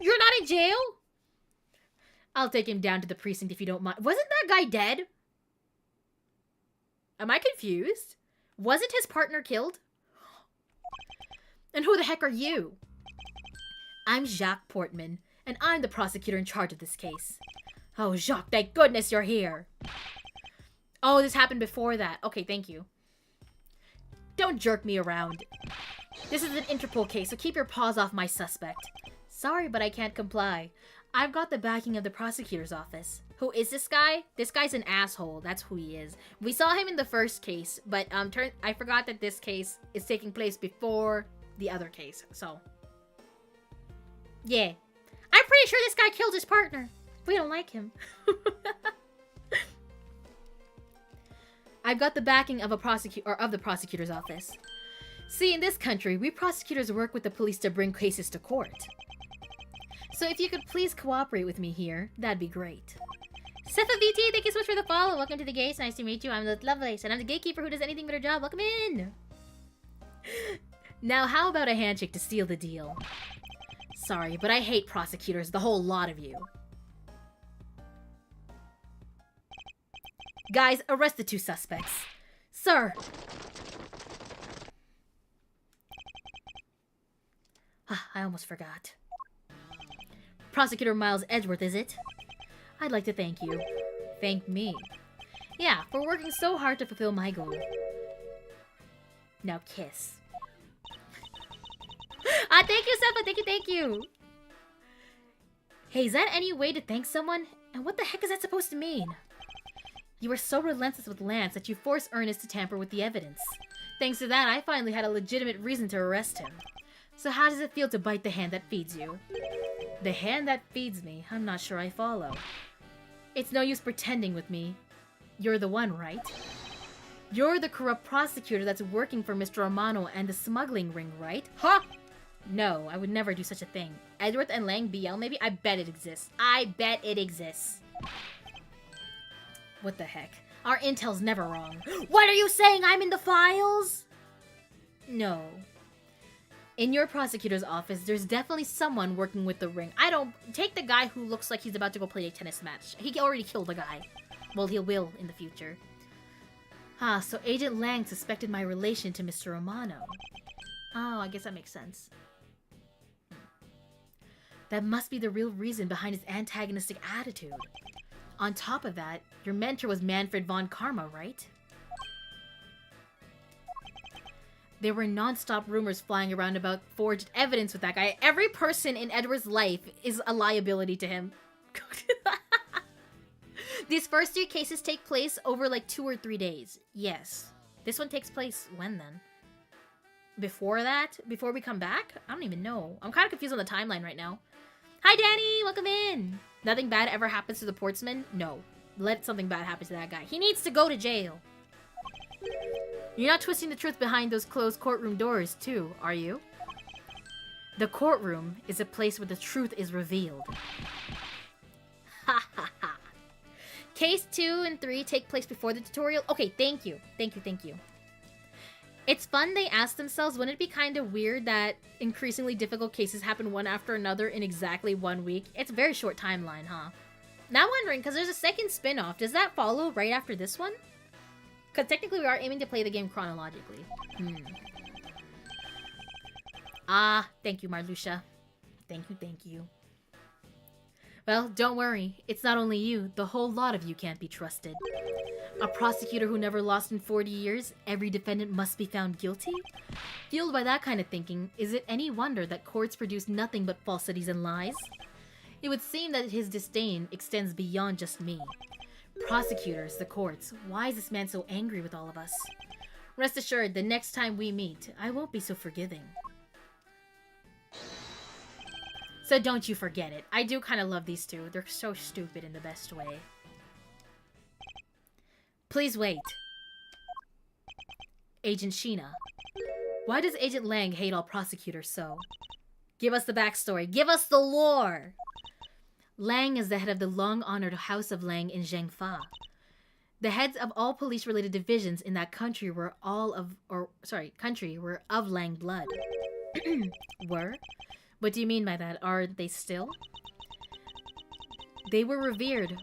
You're not in jail? I'll take him down to the precinct if you don't mind. Wasn't that guy dead? Am I confused? Wasn't his partner killed? And who the heck are you? I'm Jacques Portman, and I'm the prosecutor in charge of this case. Oh, Jacques, thank goodness you're here. Oh, this happened before that. Okay, thank you. Don't jerk me around. This is an Interpol case, so keep your paws off my suspect. Sorry, but I can't comply. I've got the backing of the prosecutor's office. Who is this guy? This guy's an asshole. That's who he is. We saw him in the first case, but I forgot that this case is taking place before the other case, so. Yeah. I'm pretty sure this guy killed his partner. We don't like him. I've got the backing of the prosecutor's office. See, in this country, we prosecutors work with the police to bring cases to court. So if you could please cooperate with me here, that'd be great. Sefa VT, thank you so much for the follow. Welcome to the gates. Nice to meet you. I'm Lovelace, and I'm the gatekeeper who does anything but her job. Welcome in. Now, how about a handshake to seal the deal? Sorry, but I hate prosecutors, the whole lot of you. Guys, arrest the two suspects. Sir! I almost forgot. Prosecutor Miles Edgeworth, is it? I'd like to thank you. Thank me. Yeah, for working so hard to fulfill my goal. Now kiss. Thank you, Sefa! Thank you! Hey, is that any way to thank someone? And what the heck is that supposed to mean? You were so relentless with Lance that you forced Ernest to tamper with the evidence. Thanks to that, I finally had a legitimate reason to arrest him. So how does it feel to bite the hand that feeds you? The hand that feeds me? I'm not sure I follow. It's no use pretending with me. You're the one, right? You're the corrupt prosecutor that's working for Mr. Romano and the smuggling ring, right? Huh? No, I would never do such a thing. Edgeworth and Lang BL, maybe? I bet it exists. I bet it exists. What the heck? Our intel's never wrong. What are you saying? I'm in the files? No. In your prosecutor's office, there's definitely someone working with the ring. I don't... Take the guy who looks like he's about to go play a tennis match. He already killed a guy. Well, he will in the future. So Agent Lang suspected my relation to Mr. Romano. Oh, I guess that makes sense. That must be the real reason behind his antagonistic attitude. On top of that, your mentor was Manfred von Karma, right? There were non-stop rumors flying around about forged evidence with that guy. Every person in Edward's life is a liability to him. These first 3 cases take place over like 2 or 3 days. Yes. This one takes place when then? Before that? Before we come back? I don't even know. I'm kind of confused on the timeline right now. Hi, Danny! Welcome in! Nothing bad ever happens to the Portsman? No. Let something bad happen to that guy. He needs to go to jail. You're not twisting the truth behind those closed courtroom doors, too, are you? The courtroom is a place where the truth is revealed. Ha ha ha. Case 2 and 3 take place before the tutorial. Okay, thank you. Thank you. It's fun they ask themselves, wouldn't it be kind of weird that increasingly difficult cases happen one after another in exactly 1 week? It's a very short timeline, huh? Now I'm wondering, because there's a second spin-off, does that follow right after this one? Because technically we are aiming to play the game chronologically. Thank you, Marluxia. Thank you. Well, don't worry. It's not only you. The whole lot of you can't be trusted. A prosecutor who never lost in 40 years, every defendant must be found guilty? Fueled by that kind of thinking, is it any wonder that courts produce nothing but falsities and lies? It would seem that his disdain extends beyond just me. Prosecutors, the courts, why is this man so angry with all of us? Rest assured, the next time we meet, I won't be so forgiving. So don't you forget it. I do kind of love these two. They're so stupid in the best way. Please wait. Agent Sheena. Why does Agent Lang hate all prosecutors so? Give us the backstory. Give us the lore! Lang is the head of the long-honored House of Lang in Zhengfa. The heads of all police-related divisions in that country were of Lang blood. Were? What do you mean by that? Are they still? They were revered,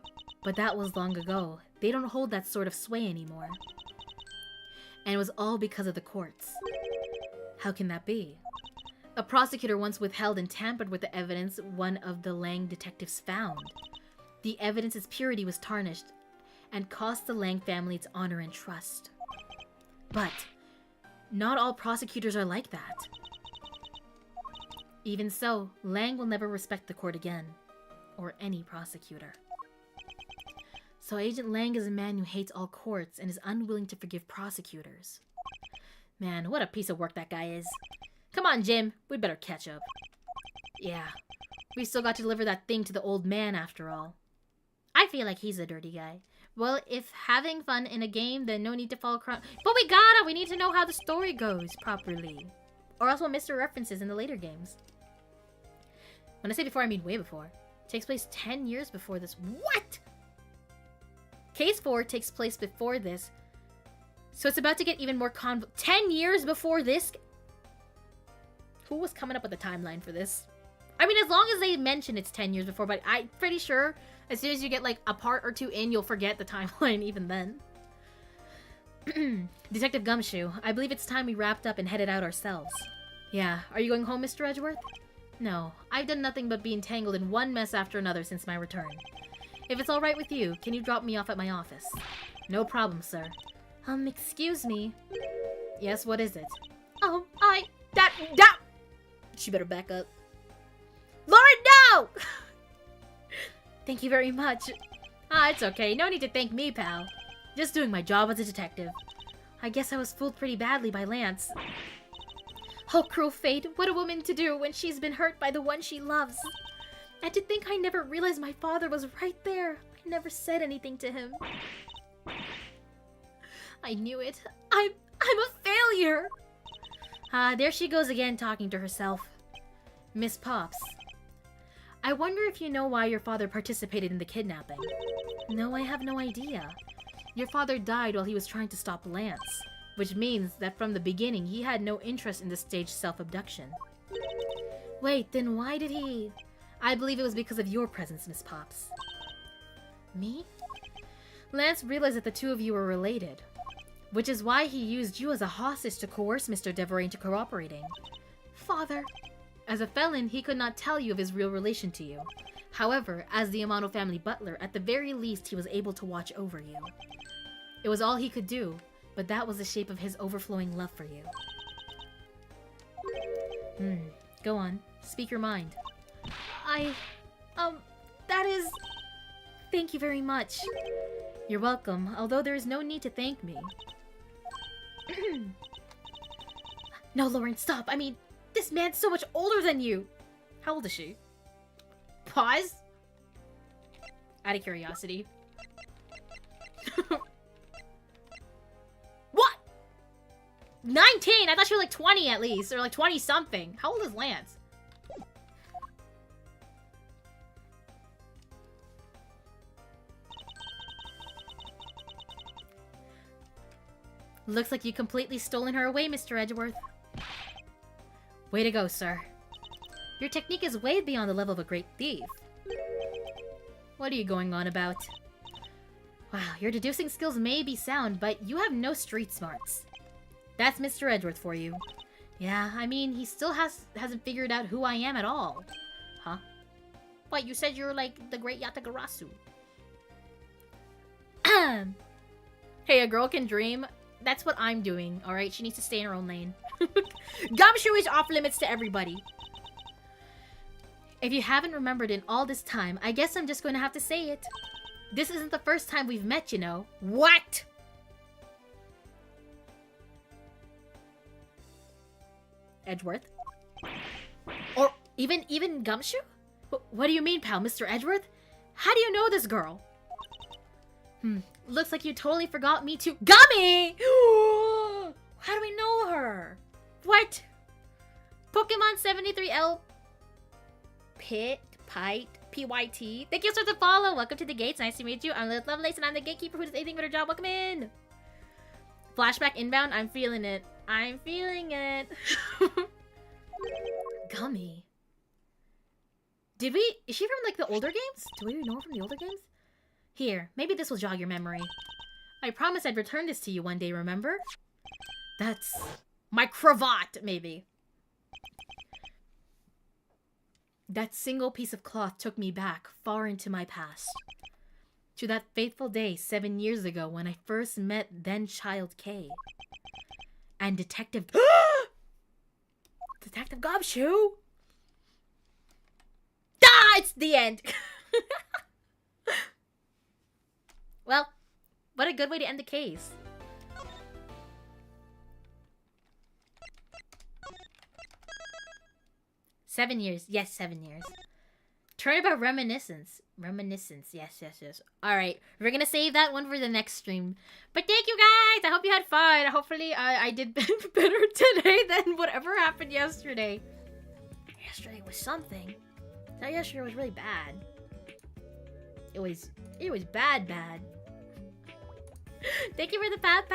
but that was long ago. They don't hold that sort of sway anymore. And it was all because of the courts. How can that be? A prosecutor once withheld and tampered with the evidence one of the Lang detectives found. The evidence's purity was tarnished and cost the Lang family its honor and trust. But not all prosecutors are like that. Even so, Lang will never respect the court again, or any prosecutor. So Agent Lang is a man who hates all courts and is unwilling to forgive prosecutors. Man, what a piece of work that guy is. Come on, Jim, we'd better catch up. Yeah, we still got to deliver that thing to the old man after all. I feel like he's a dirty guy. Well, if having fun in a game, then no need to follow crime. But we need to know how the story goes properly. Or else we'll miss the references in the later games. When I say before, I mean way before. It takes place 10 years before this. What? Case 4 takes place before this. So it's about to get even more 10 years before this? Who was coming up with the timeline for this? I mean, as long as they mention it's 10 years before, but I'm pretty sure as soon as you get like a part or two in, you'll forget the timeline even then. Detective Gumshoe, I believe it's time we wrapped up and headed out ourselves. Yeah, are you going home, Mr. Edgeworth? No, I've done nothing but be entangled in one mess after another since my return. If it's alright with you, can you drop me off at my office? No problem, sir. Excuse me. Yes, what is it? That... She better back up. Lauren, no! Thank you very much. It's okay. No need to thank me, pal. Just doing my job as a detective. I guess I was fooled pretty badly by Lance. Oh, cruel fate. What a woman to do when she's been hurt by the one she loves. And to think I never realized my father was right there. I never said anything to him. I knew it. I'm a failure. There she goes again talking to herself. Miss Pops. I wonder if you know why your father participated in the kidnapping. No, I have no idea. Your father died while he was trying to stop Lance, which means that from the beginning he had no interest in the staged self-abduction. Wait, then why did he... I believe it was because of your presence, Miss Pops. Me? Lance realized that the two of you were related, which is why he used you as a hostage to coerce Mr. Devereux into cooperating. Father... As a felon, he could not tell you of his real relation to you. However, as the Amano family butler, at the very least he was able to watch over you. It was all he could do, but that was the shape of his overflowing love for you. Go on. Speak your mind. that is... Thank you very much. You're welcome, although there is no need to thank me. No, Lauren, stop. I mean, this man's so much older than you. How old is she? Pause. Out of curiosity. What? 19? I thought she was like 20 at least, or like 20 something. How old is Lance? Looks like you completely stolen her away, Mr. Edgeworth. Way to go, sir. Your technique is way beyond the level of a great thief. What are you going on about? Wow, your deducing skills may be sound, but you have no street smarts. That's Mr. Edgeworth for you. Yeah, I mean, he still hasn't figured out who I am at all. Huh? What, you said you're like the great Yatagarasu. Hey, a girl can dream. That's what I'm doing, alright? She needs to stay in her own lane. Gumshoe is off limits to everybody. If you haven't remembered in all this time, I guess I'm just going to have to say it. This isn't the first time we've met, you know. What? Edgeworth? Or even Gumshoe? What do you mean, pal, Mr. Edgeworth? How do you know this girl? Looks like you totally forgot me too. Gummy! How What? Pokemon 73L Pyt. Thank you for the follow. Welcome to the gates. Nice to meet you. I'm Lovelace and I'm the gatekeeper who does anything but her job. Welcome in. Flashback inbound. I'm feeling it. I'm feeling it. Gummy. Is she from like the older games? Do we know her from the older games? Here, maybe this will jog your memory. I promised I'd return this to you one day, remember? That's my cravat, maybe. That single piece of cloth took me back far into my past. To that fateful day 7 years ago when I first met then-child Kay. And Detective Gobshoe! Ah, it's the end! Well, what a good way to end the case. Seven years. Yes, 7 years. Turnabout reminiscence. Yes. Alright, we're gonna save that one for the next stream. But thank you guys! I hope you had fun. Hopefully I did better today than whatever happened yesterday. Yesterday was something. That yesterday was really bad. It was bad. Thank you for the pat,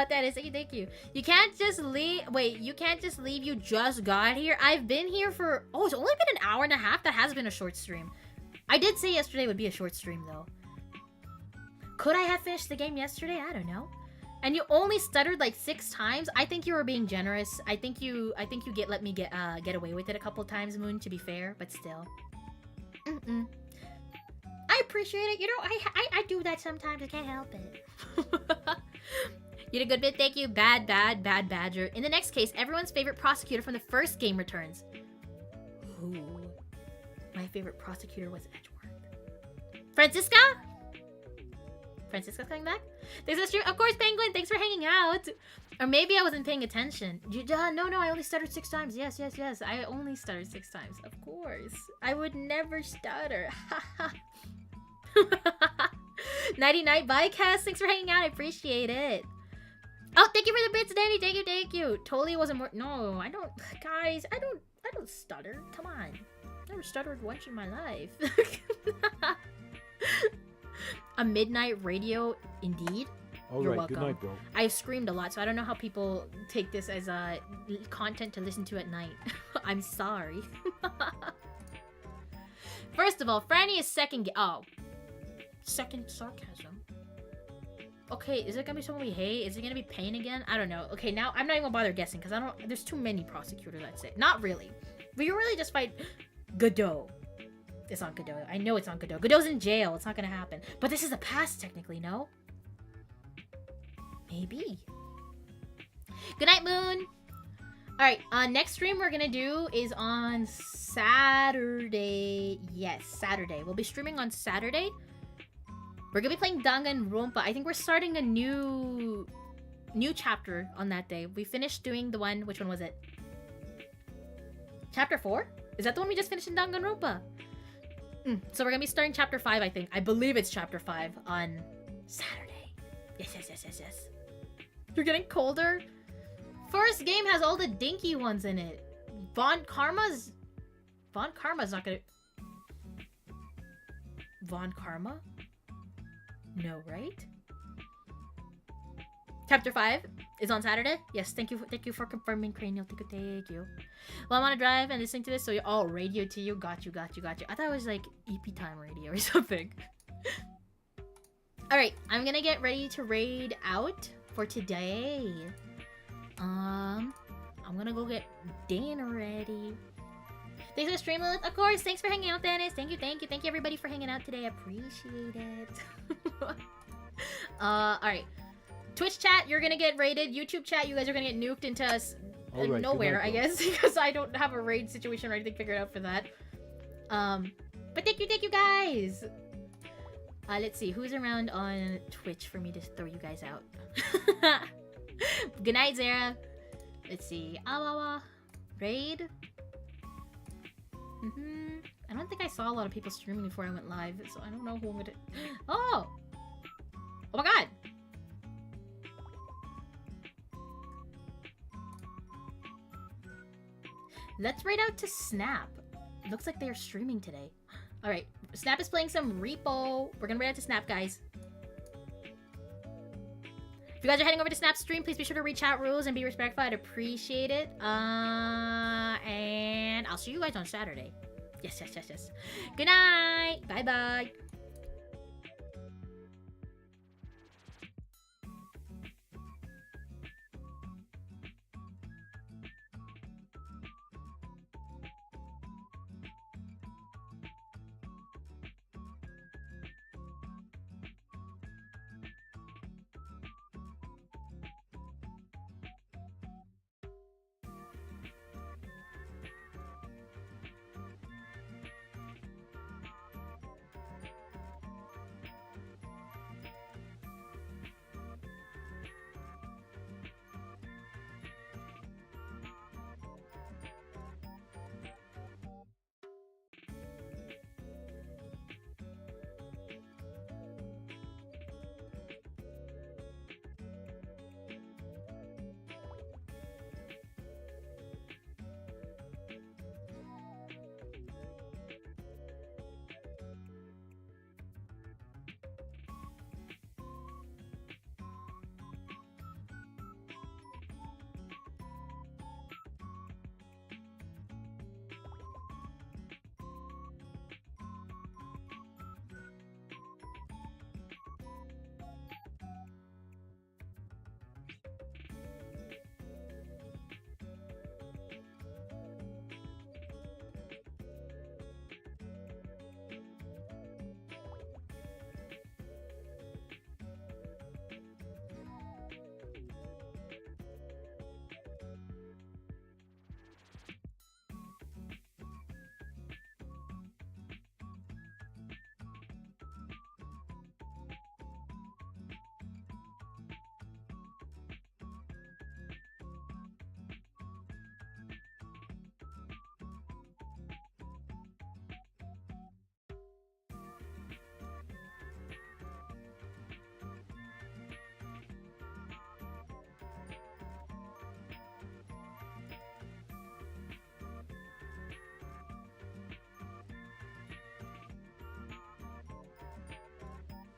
Dennis. Thank you. You can't just leave. Wait, you can't just leave. You just got here. I've been here for. Oh, it's only been an hour and a half. That has been a short stream. I did say yesterday would be a short stream though. Could I have finished the game yesterday? I don't know. And you only stuttered like 6 times. I think you were being generous. I think you let me get away with it a couple times, Moon. To be fair, but still. I appreciate it. You know, I do that sometimes. I can't help it. You did a good bit. Thank you. Bad Badger. In the next case, everyone's favorite prosecutor from the first game returns. Ooh. My favorite prosecutor was Edgeworth. Francisca? Francisca's coming back? There's a stream. Of course, Penguin. Thanks for hanging out. Or maybe I wasn't paying attention. No, I only stuttered 6 times. Yes. I only stuttered 6 times. Of course. I would never stutter. 99 bye, Cass. Thanks for hanging out. I appreciate it. Oh, thank you for the bits, Danny. Thank you. Totally wasn't more. No, I don't. Guys, I don't stutter. Come on. Never stuttered once in my life. A midnight radio, indeed. You're welcome. Good night, bro. I've screamed a lot, so I don't know how people take this as content to listen to at night. I'm sorry. First of all, Franny is second sarcasm. Okay, is it gonna be someone we hate? Is it gonna be Pain again? I don't know. Okay, now I'm not even gonna bother guessing because there's too many prosecutors, I'd say. Not really. We really just fight Godot. It's not Godot. I know it's not Godot. Godot's in jail. It's not gonna happen. But this is the past, technically, no? Maybe. Good night, Moon. Alright, next stream we're gonna do is on Saturday. Yes, Saturday. We'll be streaming on Saturday. We're gonna be playing Danganronpa. I think we're starting a new chapter on that day. We finished doing the one, which one was it? Chapter 4? Is that the one we just finished in Danganronpa? So we're gonna be starting chapter 5, I think. I believe it's chapter 5 on Saturday. Yes. You're getting colder? First game has all the dinky ones in it. Von Karma's not gonna... Von Karma? No, right? Chapter 5 is on Saturday? Yes, thank you for confirming, Cranial. Thank you. Well, I'm on a drive and listening to this, so you're all radio to you. Got you. I thought it was like EP time radio or something. Alright, I'm gonna get ready to raid out for today. I'm gonna go get dinner ready. Thanks for the stream, Lillith. Of course, thanks for hanging out, Dennis. Thank you everybody for hanging out today. I appreciate it. Alright. Twitch chat, you're gonna get raided. YouTube chat, you guys are gonna get nuked into nowhere, I guess, because I don't have a raid situation or anything figured out for that. But thank you guys. Let's see, who's around on Twitch for me to throw you guys out? Good night, Zara. Let's see, Awawa, raid. I don't think I saw a lot of people streaming before I went live, so I don't know who I'm gonna. Oh my god. Let's raid out to Snap. Looks like they're streaming today. Alright, Snap is playing some Repo. We're gonna raid out to Snap, guys. If you guys are heading over to Snap's stream, please be sure to read chat rules and be respectful. I'd appreciate it. And I'll see you guys on Saturday. Yes. Good night. Bye-bye.